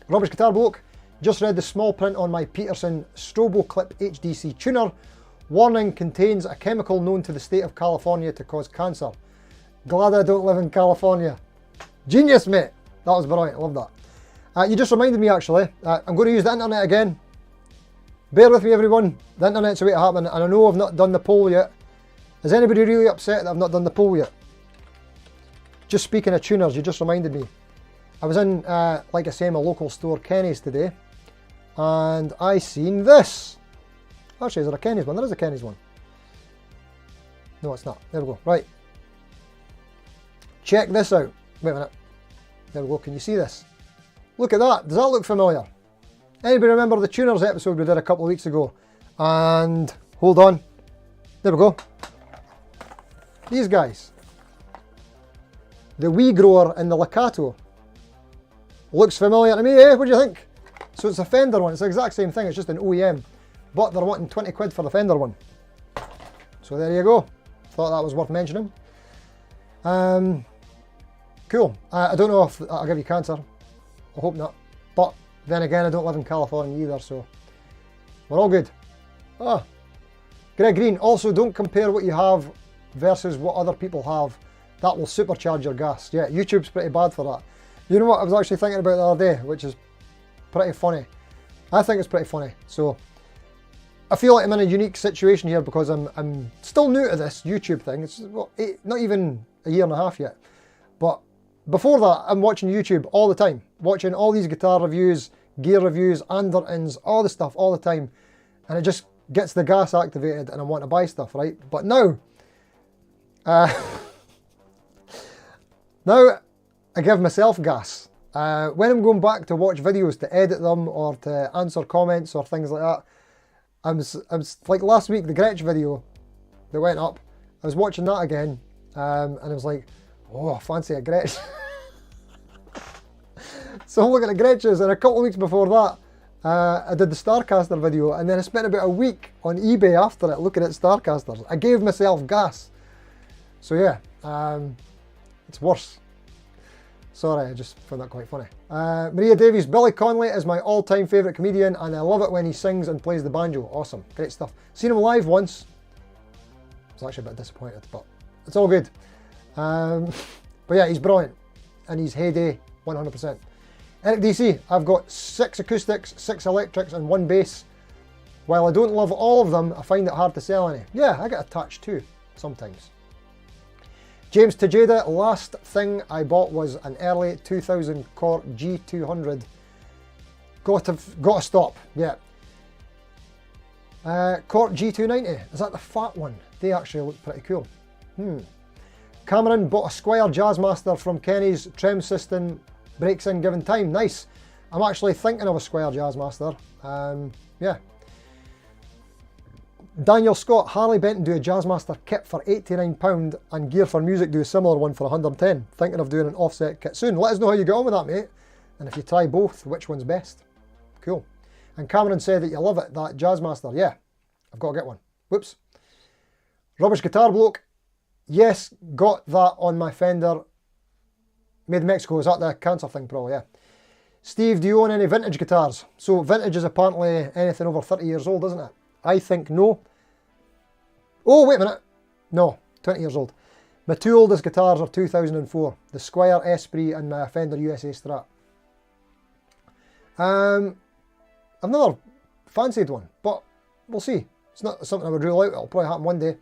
Rubbish Guitar Bloke, just read the small print on my Peterson Strobo Clip HDC tuner. Warning, contains a chemical known to the state of California to cause cancer. Glad I don't live in California. Genius, mate. That was brilliant, I love that. You just reminded me actually, I'm going to use the internet again. Bear with me everyone, the internet's a way to happen, and I know I've not done the poll yet. Is anybody really upset that I've not done the poll yet? Just speaking of tuners, you just reminded me. I was in, like I say, my local store, Kenny's today, and I seen this. Actually, is there a Kenny's one? There is a Kenny's one. No, it's not. There we go. Right. Check this out. Wait a minute. There we go. Can you see this? Look at that. Does that look familiar? Anybody remember the tuners episode we did a couple of weeks ago? And hold on. There we go. These guys. The Wegrower and the Lekato. Looks familiar to me, eh? What do you think? So it's a Fender one. It's the exact same thing. It's just an OEM. But they're wanting 20 quid for the Fender one. So there you go. Thought that was worth mentioning. Cool. I don't know if I'll give you cancer. I hope not. But then again, I don't live in California either, so we're all good. Ah, Greg Green. Also, don't compare what you have versus what other people have. That will supercharge your gas. Yeah, YouTube's pretty bad for that. You know what I was actually thinking about the other day, which is pretty funny. I think it's pretty funny. So I feel like I'm in a unique situation here because I'm still new to this YouTube thing. It's not even a year and a half yet. But before that, I'm watching YouTube all the time. Watching all these guitar reviews, gear reviews, underins, all the stuff all the time. And it just gets the gas activated and I want to buy stuff, right? But now, now I give myself gas. When I'm going back to watch videos to edit them or to answer comments or things like that, I'm like last week, the Gretsch video that went up, I was watching that again and I was like, oh, I fancy a Gretsch. So I'm looking at Gretches, and a couple of weeks before that, I did the Starcaster video, and then I spent about a week on eBay after it looking at Starcasters. I gave myself gas. So yeah, it's worse. Sorry, I just found that quite funny. Maria Davies, Billy Connolly is my all-time favourite comedian, and I love it when he sings and plays the banjo. Awesome, great stuff. Seen him live once. I was actually a bit disappointed, but it's all good. But yeah, he's brilliant, and he's heyday 100%. Eric DC, I've got 6 acoustics, 6 electrics, and 1 bass. While I don't love all of them, I find it hard to sell any. Yeah, I get attached too, sometimes. James Tejeda, last thing I bought was an early 2000 Cort G200. Got to stop, yeah. Cort G290, is that the fat one? They actually look pretty cool. Cameron bought a Squire Jazzmaster from Kenny's. Trem system breaks in given time. Nice. I'm actually thinking of a Squire Jazzmaster. Yeah. Daniel Scott, Harley Benton do a Jazzmaster kit for £89 and Gear for Music do a similar one for 110. Thinking of doing an offset kit soon. Let us know how you get on with that, mate. And if you try both, which one's best. Cool. And Cameron said that you love it, that Jazzmaster. Yeah, I've got to get one. Whoops. Rubbish Guitar Bloke. Yes, got that on my Fender. Made in Mexico. Is that the cancer thing, probably? Yeah. Steve, do you own any vintage guitars? So vintage is apparently anything over 30 years old, isn't it? I think no. Oh, wait a minute. No, 20 years old. My 2 oldest guitars are 2004. The Squire Esprit and my Fender USA Strat. I've never fancied one, but we'll see. It's not something I would rule out. It'll probably happen one day.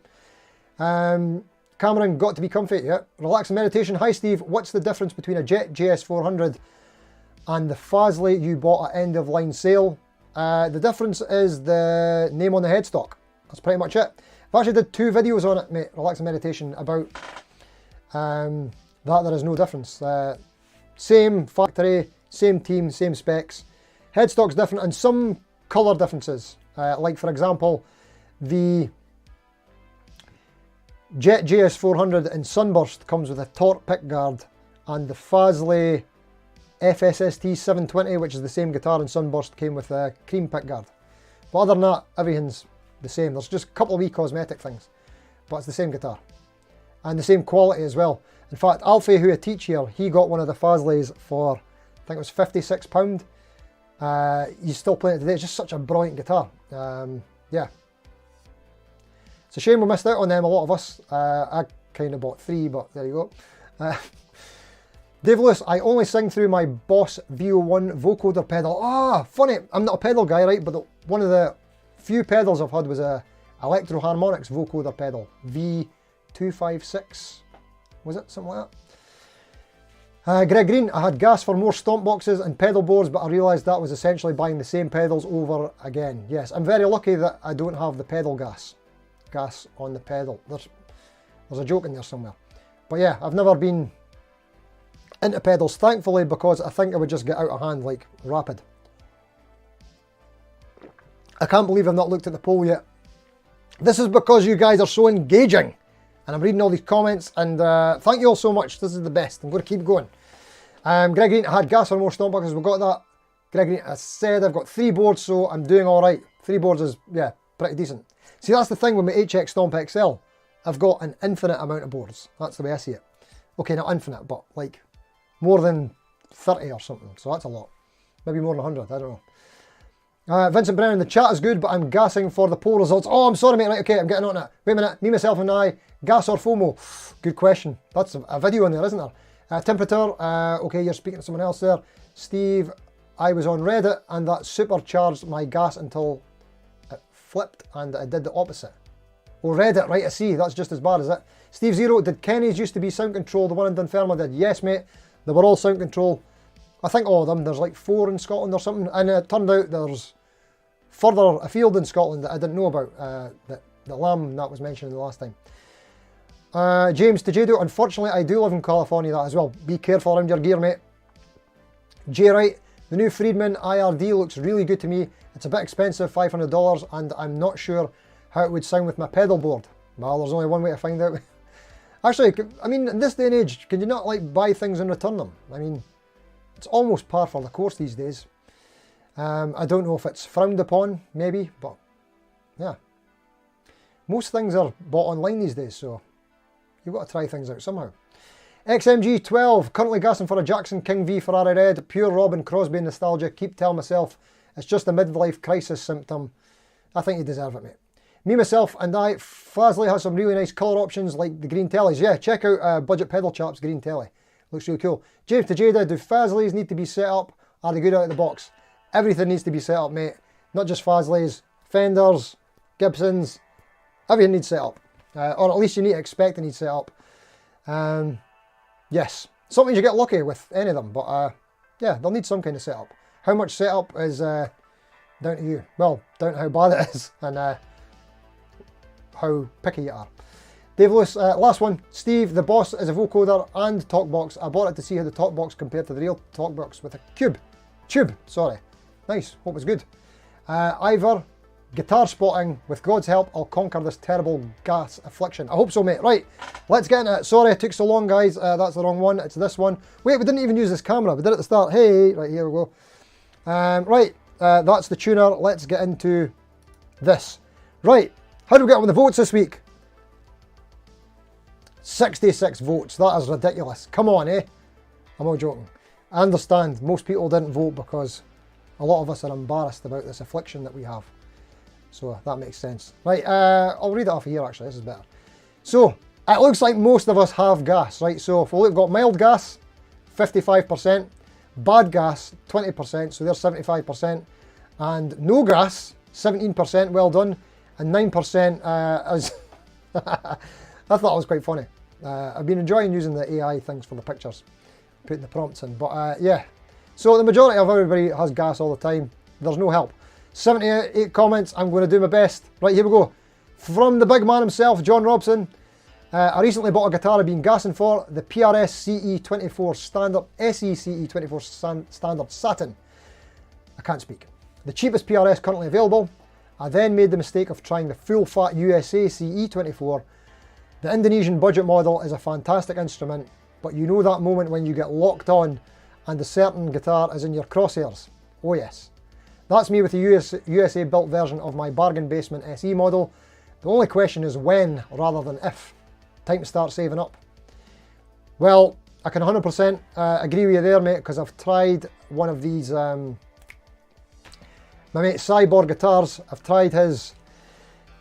Cameron, got to be comfy. Yeah. Relax and meditation. Hi Steve, what's the difference between a Jet JS400 and the Fasley you bought at end of line sale? The difference is the name on the headstock. That's pretty much it. I've actually did 2 videos on it, mate, Relax and Meditation, about that there is no difference. Same factory, same team, same specs. Headstock's different and some colour differences. Like for example, the Jet JS400 in Sunburst comes with a taut pickguard, and the Fasley FSST 720, which is the same guitar in Sunburst, came with a cream pickguard. But other than that, everything's the same. There's just a couple of wee cosmetic things, but it's the same guitar. And the same quality as well. In fact, Alfie, who I teach here, he got one of the Fasleys for, I think it was £56. He's still playing it today. It's just such a brilliant guitar. Yeah. It's a shame we missed out on them, a lot of us. I kind of bought 3, but there you go. Dave Lewis, I only sing through my Boss VO1 vocoder pedal. Ah, funny, I'm not a pedal guy, right? But one of the few pedals I've had was a Electro Harmonix vocoder pedal. V256, was it? Something like Greg Green, I had gas for more stomp boxes and pedal boards, but I realised that was essentially buying the same pedals over again. Yes, I'm very lucky that I don't have the pedal gas on the pedal. There's a joke in there somewhere. But yeah, I've never been into pedals, thankfully, because I think it would just get out of hand like rapid. I can't believe I've not looked at the poll yet. This is because you guys are so engaging. And I'm reading all these comments, and thank you all so much. This is the best. I'm going to keep going. Greg Green, I had gas on more stomp boxes. We got that. Greg Green, I said I've got 3 boards, so I'm doing all right. 3 boards is, yeah, pretty decent. See, that's the thing with my HX Stomp XL. I've got an infinite amount of boards. That's the way I see it. Okay, not infinite, but like more than 30 or something. So that's a lot. Maybe more than 100, I don't know. Vincent Brennan, the chat is good, but I'm gassing for the poll results. Oh, I'm sorry, mate. Right, okay, I'm getting on it. Wait a minute. Me, myself, and I. Gas or FOMO? Good question. That's a video in there, isn't there? Temperature. Okay, you're speaking to someone else there. Steve, I was on Reddit, and that supercharged my gas until it flipped, and it did the opposite. Oh, Reddit, right, I see. That's just as bad as it. Steve Zero, did Kenny's used to be sound control? The one in Dunfermline did. Yes, mate. They were all sound control. I think all of them. There's like 4 in Scotland or something. And it turned out there's further afield in Scotland that I didn't know about. The Lamb that was mentioned the last time. James Tejedo, unfortunately I do live in California, that as well. Be careful around your gear, mate. Jay Wright, the new Friedman IRD looks really good to me. It's a bit expensive, $500, and I'm not sure how it would sound with my pedal board. Well, there's only one way to find out. Actually, I mean, in this day and age, can you not like buy things and return them? I mean, it's almost par for the course these days. I don't know if it's frowned upon, maybe, but yeah. Most things are bought online these days, so you've got to try things out somehow. XMG12, currently gassing for a Jackson King V Ferrari Red, pure Robin Crosby nostalgia. Keep telling myself it's just a midlife crisis symptom. I think you deserve it, mate. Me, myself, and I. Fazley has some really nice colour options like the green tellies. Yeah, check out Budget Pedal Chap's green telly. Looks really cool. James Tejada, do Fazleys need to be set up? Are they good out of the box? Everything needs to be set up, mate. Not just Fazleys, Fenders, Gibsons. Everything needs set up. Or at least you need to expect it needs set up. Yes. Sometimes you get lucky with any of them, but yeah, they'll need some kind of setup. How much setup is down to you. Well, down to how bad it is and how picky you are. Dave Lewis, last one. Steve, the Boss is a vocoder and talkbox. I bought it to see how the talkbox compared to the real talkbox with a tube, sorry. Nice, hope it's good. Ivor, guitar spotting. With God's help, I'll conquer this terrible gas affliction. I hope so, mate. Right, let's get into it. Sorry it took so long, guys. That's the wrong one. It's this one. Wait, we didn't even use this camera. We did it at the start. Hey, right, here we go. Right, that's the tuner. Let's get into this. Right, how do we get on with the votes this week? 66 votes. That is ridiculous. Come on, eh? I'm all joking. I understand most people didn't vote because a lot of us are embarrassed about this affliction that we have. So that makes sense. Right, I'll read it off here actually, this is better. So, it looks like most of us have gas, right? So if we've got mild gas, 55%, bad gas, 20%, so there's 75%, and no gas, 17%, well done, and 9% is... I thought it was quite funny. I've been enjoying using the AI things for the pictures, putting the prompts in, but yeah. So the majority of everybody has gas all the time. There's no help. 78 comments, I'm going to do my best. Right, here we go. From the big man himself, John Robson. I recently bought a guitar I've been gassing for, the PRS CE24 Standard, SE-CE24 Standard Satin. I can't speak. The cheapest PRS currently available. I then made the mistake of trying the full fat USA CE24. The Indonesian budget model is a fantastic instrument, but you know that moment when you get locked on and a certain guitar is in your crosshairs. Oh yes. That's me with the USA built version of my bargain basement SE model. The only question is when rather than if. Time to start saving up. Well, I can 100% agree with you there, mate, because I've tried one of these, my mate Cyborg guitars. I've tried his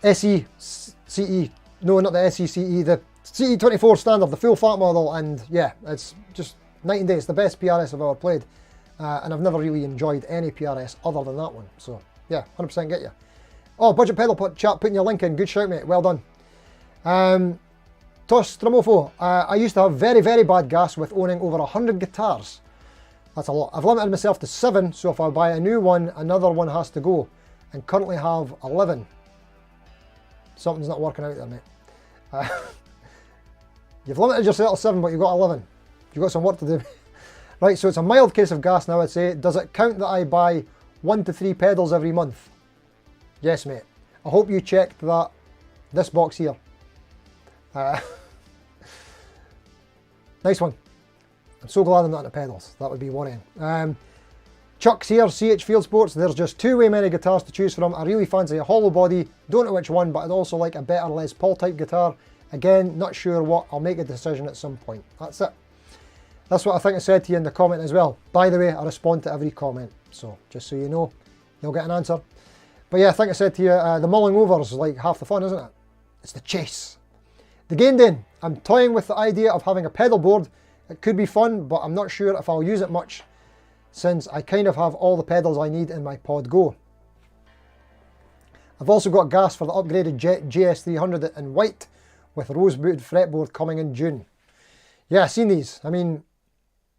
SE-CE, no, not the SE-CE, the CE24 standard, the full fat model, and yeah, it's just night and day. It's the best PRS I've ever played. And I've never really enjoyed any PRS other than that one. So yeah, 100% get you. Oh, Budget Pedal chat, putting your link in. Good shout, mate. Well done. Tos Stramofo, I used to have very, very bad gas with owning over 100 guitars. That's a lot. I've limited myself to 7, so if I buy a new one, another one has to go. And currently have 11. Something's not working out there, mate. You've limited yourself to 7, but you've got 11. You've got some work to do. Right, so it's a mild case of gas now, I'd say. Does it count that I buy 1 to 3 pedals every month? Yes, mate. I hope you checked that. This box here. Nice one. I'm so glad I'm not into pedals. That would be worrying. Chuck's here, CH Field Sports. There's just too way many guitars to choose from. I really fancy a hollow body. Don't know which one, but I'd also like a better Les Paul type guitar. Again, not sure what. I'll make a decision at some point. That's it. That's what I think I said to you in the comment as well. By the way, I respond to every comment. So, just so you know, you'll get an answer. But yeah, I think I said to you, the mulling over is like half the fun, isn't it? It's the chase. The gain den. I'm toying with the idea of having a pedal board. It could be fun, but I'm not sure if I'll use it much, since I kind of have all the pedals I need in my Pod Go. I've also got gas for the upgraded Jet GS300 in white with rosewood fretboard coming in June. Yeah, I've seen these. I mean,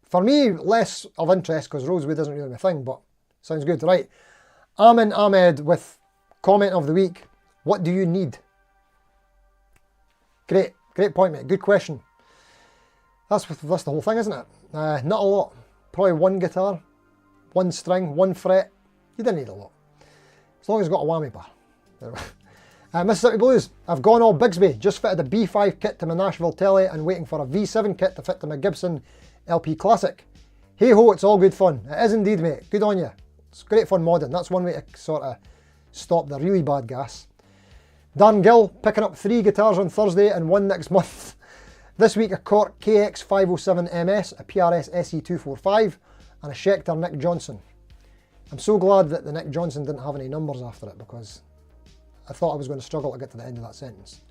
for me, less of interest because rosewood isn't really my thing, but sounds good. Right, Amin Ahmed with comment of the week. What do you need? Great point, mate. Good question. That's the whole thing, isn't it? Not a lot. Probably one guitar, one string, one fret. You didn't need a lot. As long as it's got a whammy bar. Mississippi Blues. I've gone all Bigsby. Just fitted a B5 kit to my Nashville telly and waiting for a V7 kit to fit to my Gibson LP Classic. Hey ho, it's all good fun. It is indeed, mate. Good on you. It's great fun modding. That's one way to sort of stop the really bad gas. Dan Gill, picking up 3 guitars on Thursday and 1 next month. This week a Cork KX507 MS, a PRS SE245 and a Schecter Nick Johnson. I'm so glad that the Nick Johnson didn't have any numbers after it because I thought I was going to struggle to get to the end of that sentence.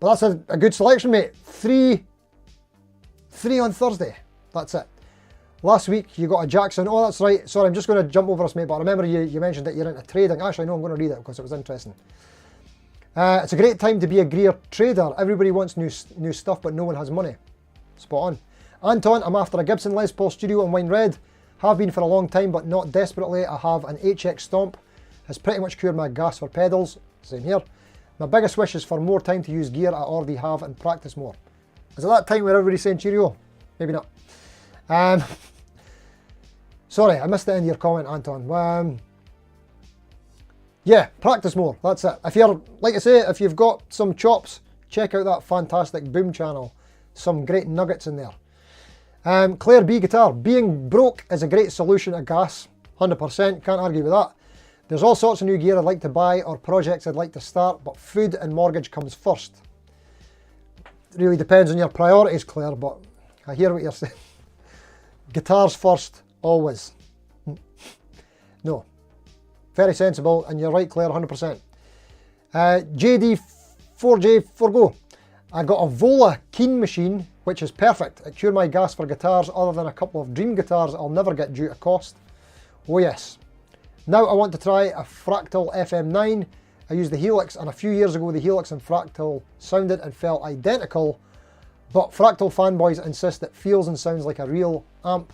But that's a good selection, mate. 3 on Thursday. That's it. Last week you got a Jackson. Oh, that's right. Sorry, I'm just going to jump over this, mate, but I remember you mentioned that you're into trading. Actually, no, I'm going to read it because it was interesting. It's a great time to be a Greer trader. Everybody wants new stuff, but no one has money. Spot on. Anton, I'm after a Gibson Les Paul Studio in wine red. Have been for a long time, but not desperately. I have an HX Stomp. Has pretty much cured my gas for pedals. Same here. My biggest wish is for more time to use gear I already have and practice more. Is it that time where everybody's saying cheerio? Maybe not. Sorry, I missed the end of your comment, Anton. Yeah, practice more, that's it. If you're, like I say, if you've got some chops, check out that fantastic Boom channel. Some great nuggets in there. Claire B Guitar, being broke is a great solution to gas, 100%, can't argue with that. There's all sorts of new gear I'd like to buy or projects I'd like to start, but food and mortgage comes first. It really depends on your priorities, Claire, but I hear what you're saying. Guitars first, always. No. Very sensible, and you're right, Claire, 100%. JD4J4Go. I got a Vola Keen machine, which is perfect. It cured my gas for guitars other than a couple of dream guitars I'll never get due to cost. Oh yes. Now I want to try a Fractal FM9. I used the Helix, and a few years ago the Helix and Fractal sounded and felt identical, but Fractal fanboys insist it feels and sounds like a real amp.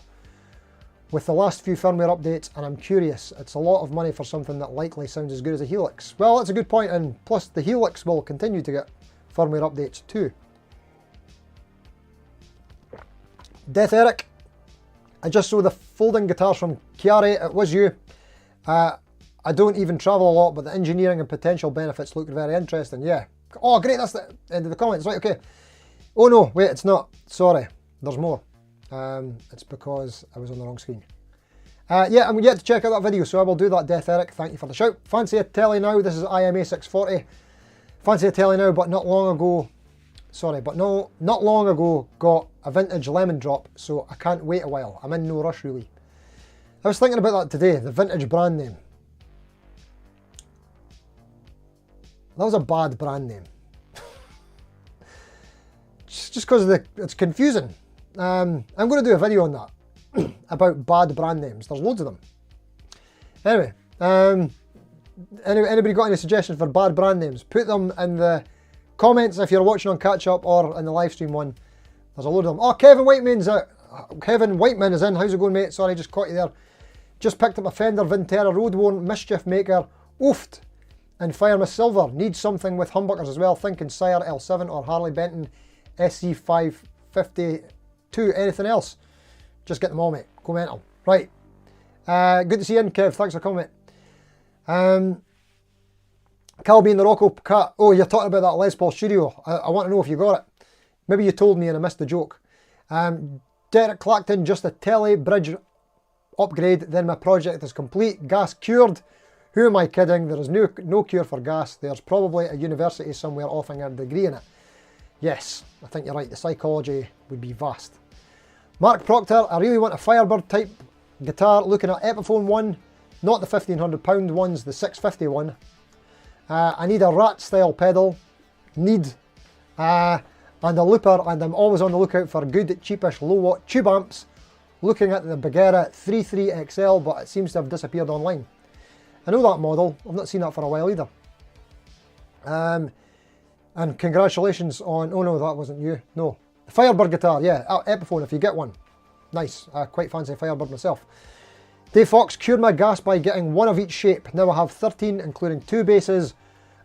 With the last few firmware updates, and I'm curious, it's a lot of money for something that likely sounds as good as a Helix. Well, that's a good point, and plus the Helix will continue to get firmware updates too. Death Eric, I just saw the folding guitars from Chiari. It was you. I don't even travel a lot, but the engineering and potential benefits look very interesting. Yeah. Oh, great, that's the end of the comments. Right, okay. Oh no, wait, it's not. Sorry, there's more. It's because I was on the wrong screen. Yeah, I'm yet to check out that video, so I will do that, Death Eric. Thank you for the shout. Fancy a telly now. This is IMA 640. Fancy a telly now, but not long ago got a vintage lemon drop, so I can't wait a while. I'm in no rush, really. I was thinking about that today, the vintage brand name. That was a bad brand name. Just because it's confusing. I'm going to do a video on that, about bad brand names. There's loads of them. Anyway, anybody got any suggestions for bad brand names? Put them in the Comments if you're watching on catch up or in the live stream one. There's a load of them. Oh, Kevin Whiteman is in. How's it going, mate? Sorry, just caught you there. Just picked up a Fender Vintera Roadworn Mischief Maker. Oofed. And Firemist Silver. Need something with humbuckers as well. Thinking Sire L7 or Harley Benton SC552. Anything else? Just get them all, mate. Go mental. Right. Good to see you in, Kev. Thanks for coming, mate. Cal being the Rocco Cat. Oh, you're talking about that Les Paul Studio. I want to know if you got it. Maybe you told me and I missed the joke. Derek Clacton, just a tele bridge upgrade, then my project is complete. Gas cured. Who am I kidding? There is no cure for gas. There's probably a university somewhere offering a degree in it. Yes, I think you're right. The psychology would be vast. Mark Proctor, I really want a Firebird type guitar. Looking at Epiphone one, not the £1,500 ones, the 650 one. I need a rat style pedal. And a looper, and I'm always on the lookout for good, cheapish, low watt tube amps. Looking at the Bagheera 33XL, but it seems to have disappeared online. I know that model. I've not seen that for a while either. And congratulations on... Oh no, that wasn't you. No. The Firebird guitar, yeah. Epiphone, if you get one. Nice. I quite fancy Firebird myself. Dave Fox, cured my gas by getting one of each shape. Now I have 13, including 2 basses,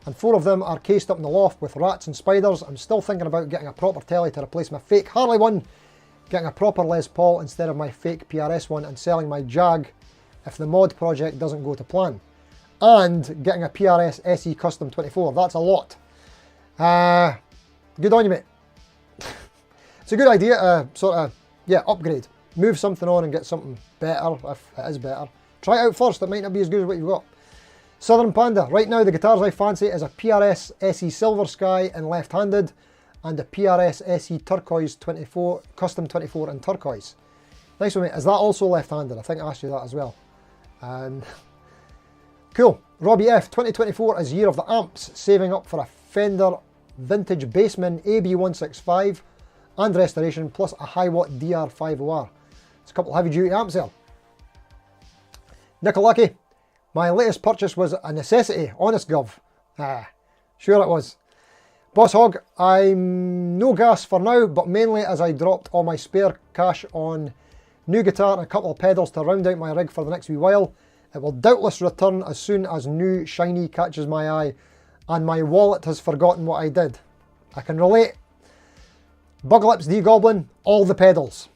and 4 of them are cased up in the loft with rats and spiders. I'm still thinking about getting a proper telly to replace my fake Harley one, getting a proper Les Paul instead of my fake PRS one, and selling my Jag if the mod project doesn't go to plan. And getting a PRS SE Custom 24. That's a lot. Good on you, mate. It's a good idea to sort of, yeah, upgrade. Move something on and get something better, if it is better. Try it out first, it might not be as good as what you've got. Southern Panda, right now the guitars I fancy is a PRS SE Silver Sky in left-handed and a PRS SE Turquoise 24, Custom 24 in turquoise. Nice one, mate. Is that also left-handed? I think I asked you that as well. Cool. Robbie F, 2024 is year of the amps, saving up for a Fender Vintage Bassman AB165 and restoration, plus a high watt DR50R. It's a couple of heavy duty amps there. Nicolaki, my latest purchase was a necessity, honest gov. Sure it was. Boss Hog, I'm no gas for now, but mainly as I dropped all my spare cash on new guitar and a couple of pedals to round out my rig for the next wee while. It will doubtless return as soon as new shiny catches my eye and my wallet has forgotten what I did. I can relate. Bug Lips D Goblin, all the pedals.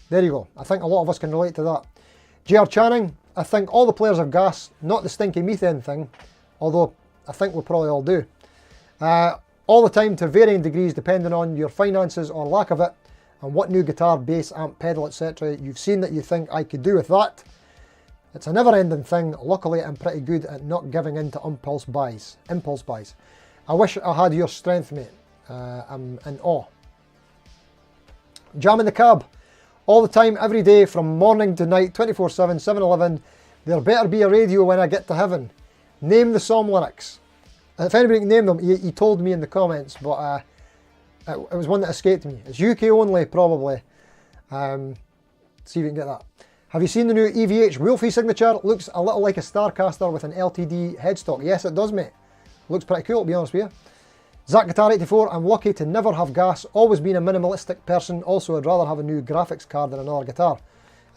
There you go. I think a lot of us can relate to that. JR Channing, I think all the players have gas, not the stinky methane thing, although I think we probably all do. All the time to varying degrees depending on your finances or lack of it, and what new guitar, bass, amp, pedal, etc. you've seen that you think I could do with that. It's a never-ending thing. Luckily, I'm pretty good at not giving in to impulse buys. I wish I had your strength, mate. I'm in awe. Jam in the cab. All the time, every day, from morning to night, 24/7, 7-Eleven. There better be a radio when I get to heaven. Name the song lyrics. If anybody can name them, he told me in the comments, but it was one that escaped me. It's UK only, probably. See if you can get that. Have you seen the new EVH Wolfie signature? Looks a little like a Starcaster with an LTD headstock. Yes, it does, mate. Looks pretty cool, to be honest with you. Zach Guitar 84, I'm lucky to never have gas. Always been a minimalistic person. Also, I'd rather have a new graphics card than another guitar.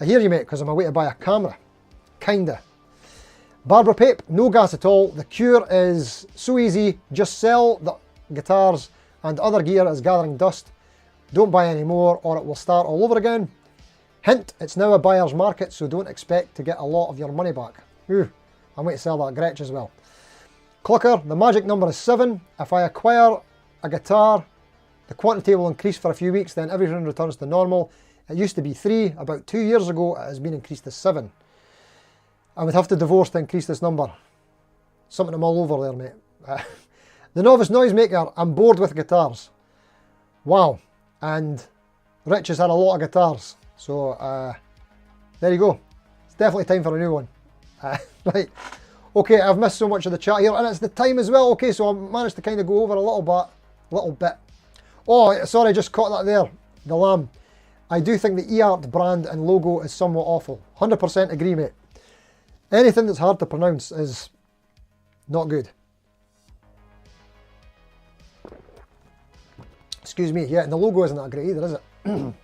I hear you, mate, because I'm away to buy a camera. Kinda. Barbara Pape, no gas at all. The cure is so easy. Just sell the guitars and other gear as gathering dust. Don't buy any more or it will start all over again. Hint, it's now a buyer's market, so don't expect to get a lot of your money back. Ooh, I might sell that Gretsch as well. Clucker, the magic number is 7. If I acquire a guitar, the quantity will increase for a few weeks, then everything returns to normal. It used to be 3. About 2 years ago, it has been increased to 7. I would have to divorce to increase this number. Something I'm all over there, mate. The Novice Noisemaker, I'm bored with guitars. Wow. And Rich has had a lot of guitars. So, there you go. It's definitely time for a new one. Right. Okay, I've missed so much of the chat here, and it's the time as well. Okay, so I managed to kind of go over a little bit. Oh, sorry, I just caught that there. The lamb. I do think the eArt brand and logo is somewhat awful. 100% agree, mate. Anything that's hard to pronounce is not good. Excuse me. Yeah, and the logo isn't that great either, is it?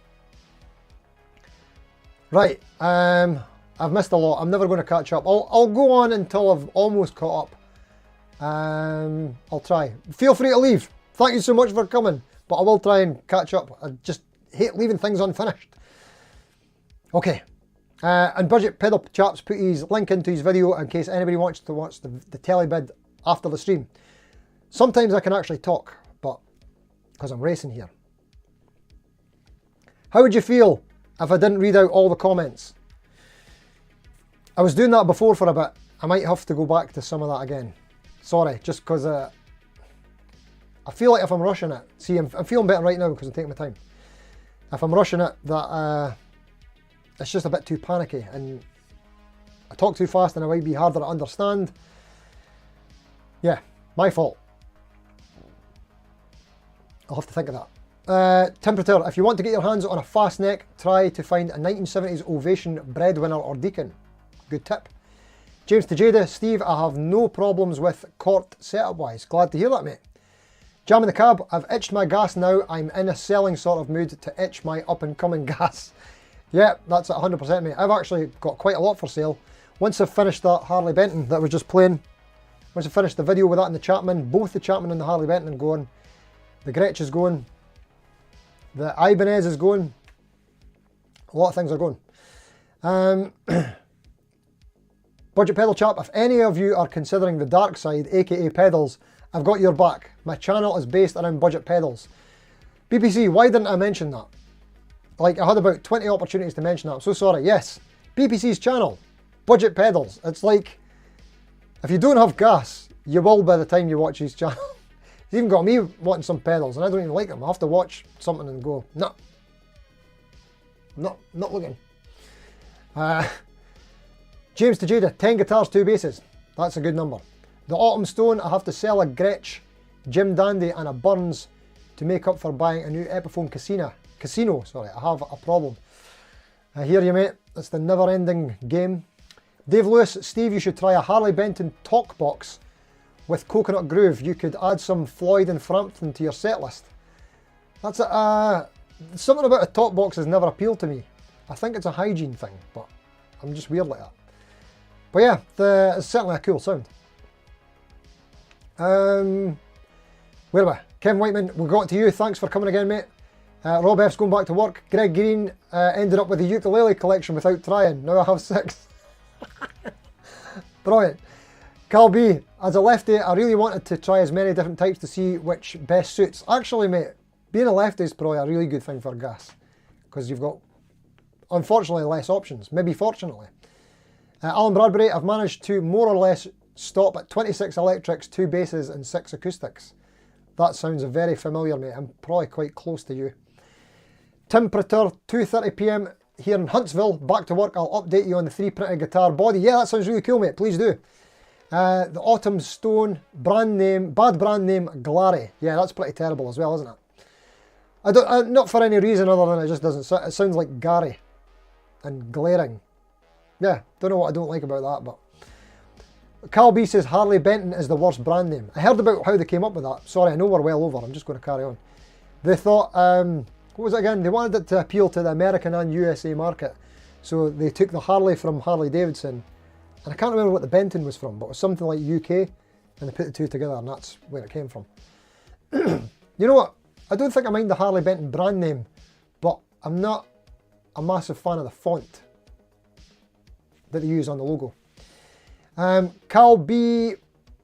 Right. I've missed a lot. I'm never going to catch up. I'll go on until I've almost caught up. I'll try. Feel free to leave. Thank you so much for coming, but I will try and catch up. I just hate leaving things unfinished. Okay. And Budget Pedal Chaps put his link into his video in case anybody wants to watch the telly bid after the stream. Sometimes I can actually talk, but because I'm racing here. How would you feel if I didn't read out all the comments? I was doing that before for a bit. I might have to go back to some of that again. Sorry, just because I feel like if I'm rushing it, see, I'm feeling better right now because I'm taking my time. If I'm rushing it, that it's just a bit too panicky and I talk too fast and it might be harder to understand. Yeah, my fault. I'll have to think of that. Temperature, if you want to get your hands on a fast neck, try to find a 1970s Ovation Breadwinner or Deacon. Good tip. James Tejada, Steve, I have no problems with Cort setup wise. Glad to hear that, mate. Jam in the cab, I've itched my gas now. I'm in a selling sort of mood to itch my up and coming gas. Yeah, that's at 100%, mate. I've actually got quite a lot for sale. Once I've finished that Harley Benton that was just playing, once I finished the video with that and the Chapman, both the Chapman and the Harley Benton are going, the Gretsch is going, the Ibanez is going, a lot of things are going. Budget Pedal Chap, if any of you are considering the dark side, aka pedals, I've got your back. My channel is based around budget pedals. BPC, why didn't I mention that? Like, I had about 20 opportunities to mention that. I'm so sorry. Yes, BPC's channel, budget pedals. It's like, if you don't have gas, you will by the time you watch his channel. He's even got me wanting some pedals, and I don't even like them. I have to watch something and go, no, not looking. James Tejada, 10 guitars, 2 basses. That's a good number. The Autumn Stone, I have to sell a Gretsch, Jim Dandy and a Burns to make up for buying a new Epiphone Casino, sorry, I have a problem. I hear you, mate. It's the never-ending game. Dave Lewis, Steve, you should try a Harley Benton talk box with Coconut Groove. You could add some Floyd and Frampton to your set list. That's something about a talk box has never appealed to me. I think it's a hygiene thing, but I'm just weird like that. But yeah, it's certainly a cool sound. Where am I? Kevin Whiteman, we got to you. Thanks for coming again, mate. Rob F's going back to work. Greg Green ended up with the ukulele collection without trying. Now I have 6. Brilliant. Carl B, as a lefty, I really wanted to try as many different types to see which best suits. Actually, mate, being a lefty is probably a really good thing for gas because you've got, unfortunately, less options. Maybe fortunately. Alan Bradbury, I've managed to more or less stop at 26 electrics, 2 basses and 6 acoustics. That sounds very familiar, mate. I'm probably quite close to you. Tim Prater, 2:30 PM here in Huntsville. Back to work. I'll update you on the 3 printed guitar body. Yeah, that sounds really cool, mate. Please do. The Autumn Stone, brand name, bad brand name, Glary. Yeah, that's pretty terrible as well, isn't it? Not for any reason other than it just doesn't. It sounds like Gary and glaring. Yeah, don't know what I don't like about that, but Carl B says Harley Benton is the worst brand name. I heard about how they came up with that. Sorry, I know we're well over. I'm just going to carry on. They thought, what was it again? They wanted it to appeal to the American and USA market. So they took the Harley from Harley Davidson, and I can't remember what the Benton was from, but it was something like UK, and they put the two together, and that's where it came from. You know what? I don't think I mind the Harley Benton brand name, but I'm not a massive fan of the font that they use on the logo. Carl B,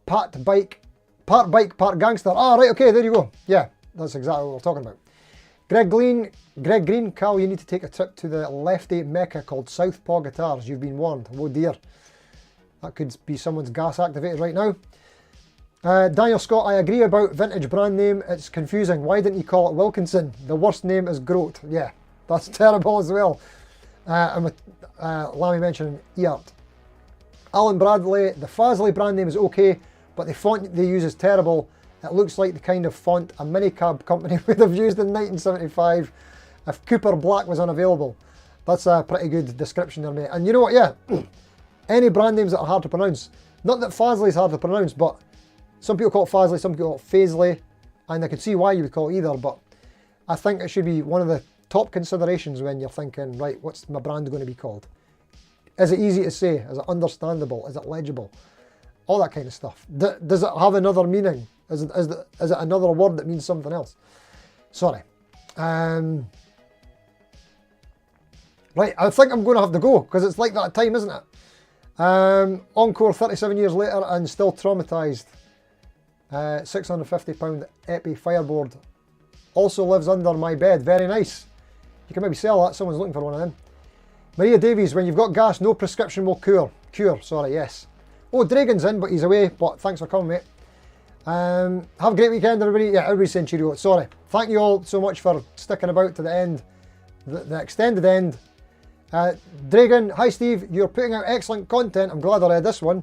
Part Bike, Part Gangster. Ah, right, okay, there you go. Yeah, that's exactly what we're talking about. Greg Green, Carl, you need to take a trip to the lefty mecca called Southpaw Guitars. You've been warned. Oh dear. That could be someone's gas activated right now. Daniel Scott, I agree about vintage brand name. It's confusing. Why didn't you call it Wilkinson? The worst name is Grote. Yeah, that's terrible as well. And with Lammy mentioning Eart. Alan Bradley, the Fasley brand name is okay, but the font they use is terrible. It looks like the kind of font a minicab company would have used in 1975 if Cooper Black was unavailable. That's a pretty good description there, mate. And you know what, yeah, any brand names that are hard to pronounce. Not that Fasley is hard to pronounce, but some people call it Fasley, some people call it Faisley, and I could see why you would call it either, but I think it should be one of the top considerations when you're thinking, right, what's my brand going to be called? Is it easy to say? Is it understandable? Is it legible? All that kind of stuff. Does it have another meaning? Is it another word that means something else? Sorry. Right, I think I'm going to have to go because it's like that time, isn't it? Encore 37 years later and still traumatised. £650 Epi Fireboard. Also lives under my bed. Very nice. You can maybe sell that. Someone's looking for one of them. Maria Davies, when you've got gas, no prescription will cure. Sorry, yes. Oh, Dragon's in, but he's away. But thanks for coming, mate. Have a great weekend, everybody. Yeah, everybody's saying cheerio. Sorry. Thank you all so much for sticking about to the end. The extended end. Dragon, hi Steve. You're putting out excellent content. I'm glad I read this one.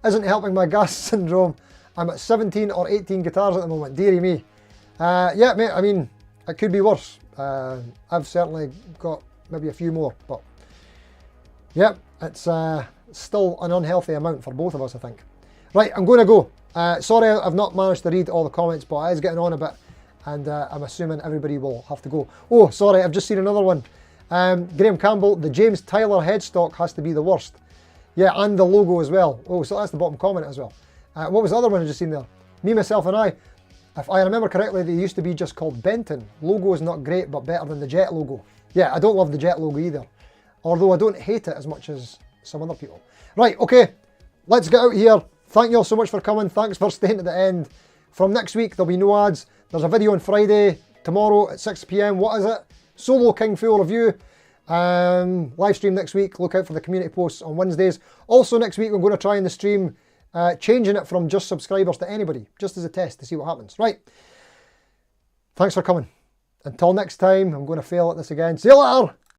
Isn't helping my gas syndrome. I'm at 17 or 18 guitars at the moment. Deary me. Yeah, mate, I mean, it could be worse. I've certainly got maybe a few more, but yeah, it's still an unhealthy amount for both of us, I think. Right, I'm going to go. Sorry, I've not managed to read all the comments, but it is getting on a bit, and I'm assuming everybody will have to go. Oh, sorry, I've just seen another one. Graham Campbell, the James Tyler headstock has to be the worst. Yeah, and the logo as well. Oh, so that's the bottom comment as well. What was the other one I just seen there? Me, Myself and I. If I remember correctly, they used to be just called Benton. Logo is not great, but better than the Jet logo. Yeah, I don't love the Jet logo either. Although I don't hate it as much as some other people. Right, okay, let's get out here. Thank you all so much for coming. Thanks for staying to the end. From next week, there'll be no ads. There's a video on Friday, tomorrow at 6 PM. What is it? Solo King Fuel review. Live stream next week. Look out for the community posts on Wednesdays. Also next week, I'm going to try in the stream changing it from just subscribers to anybody, just as a test to see what happens. Right. Thanks for coming. Until next time, I'm going to fail at this again. See you later.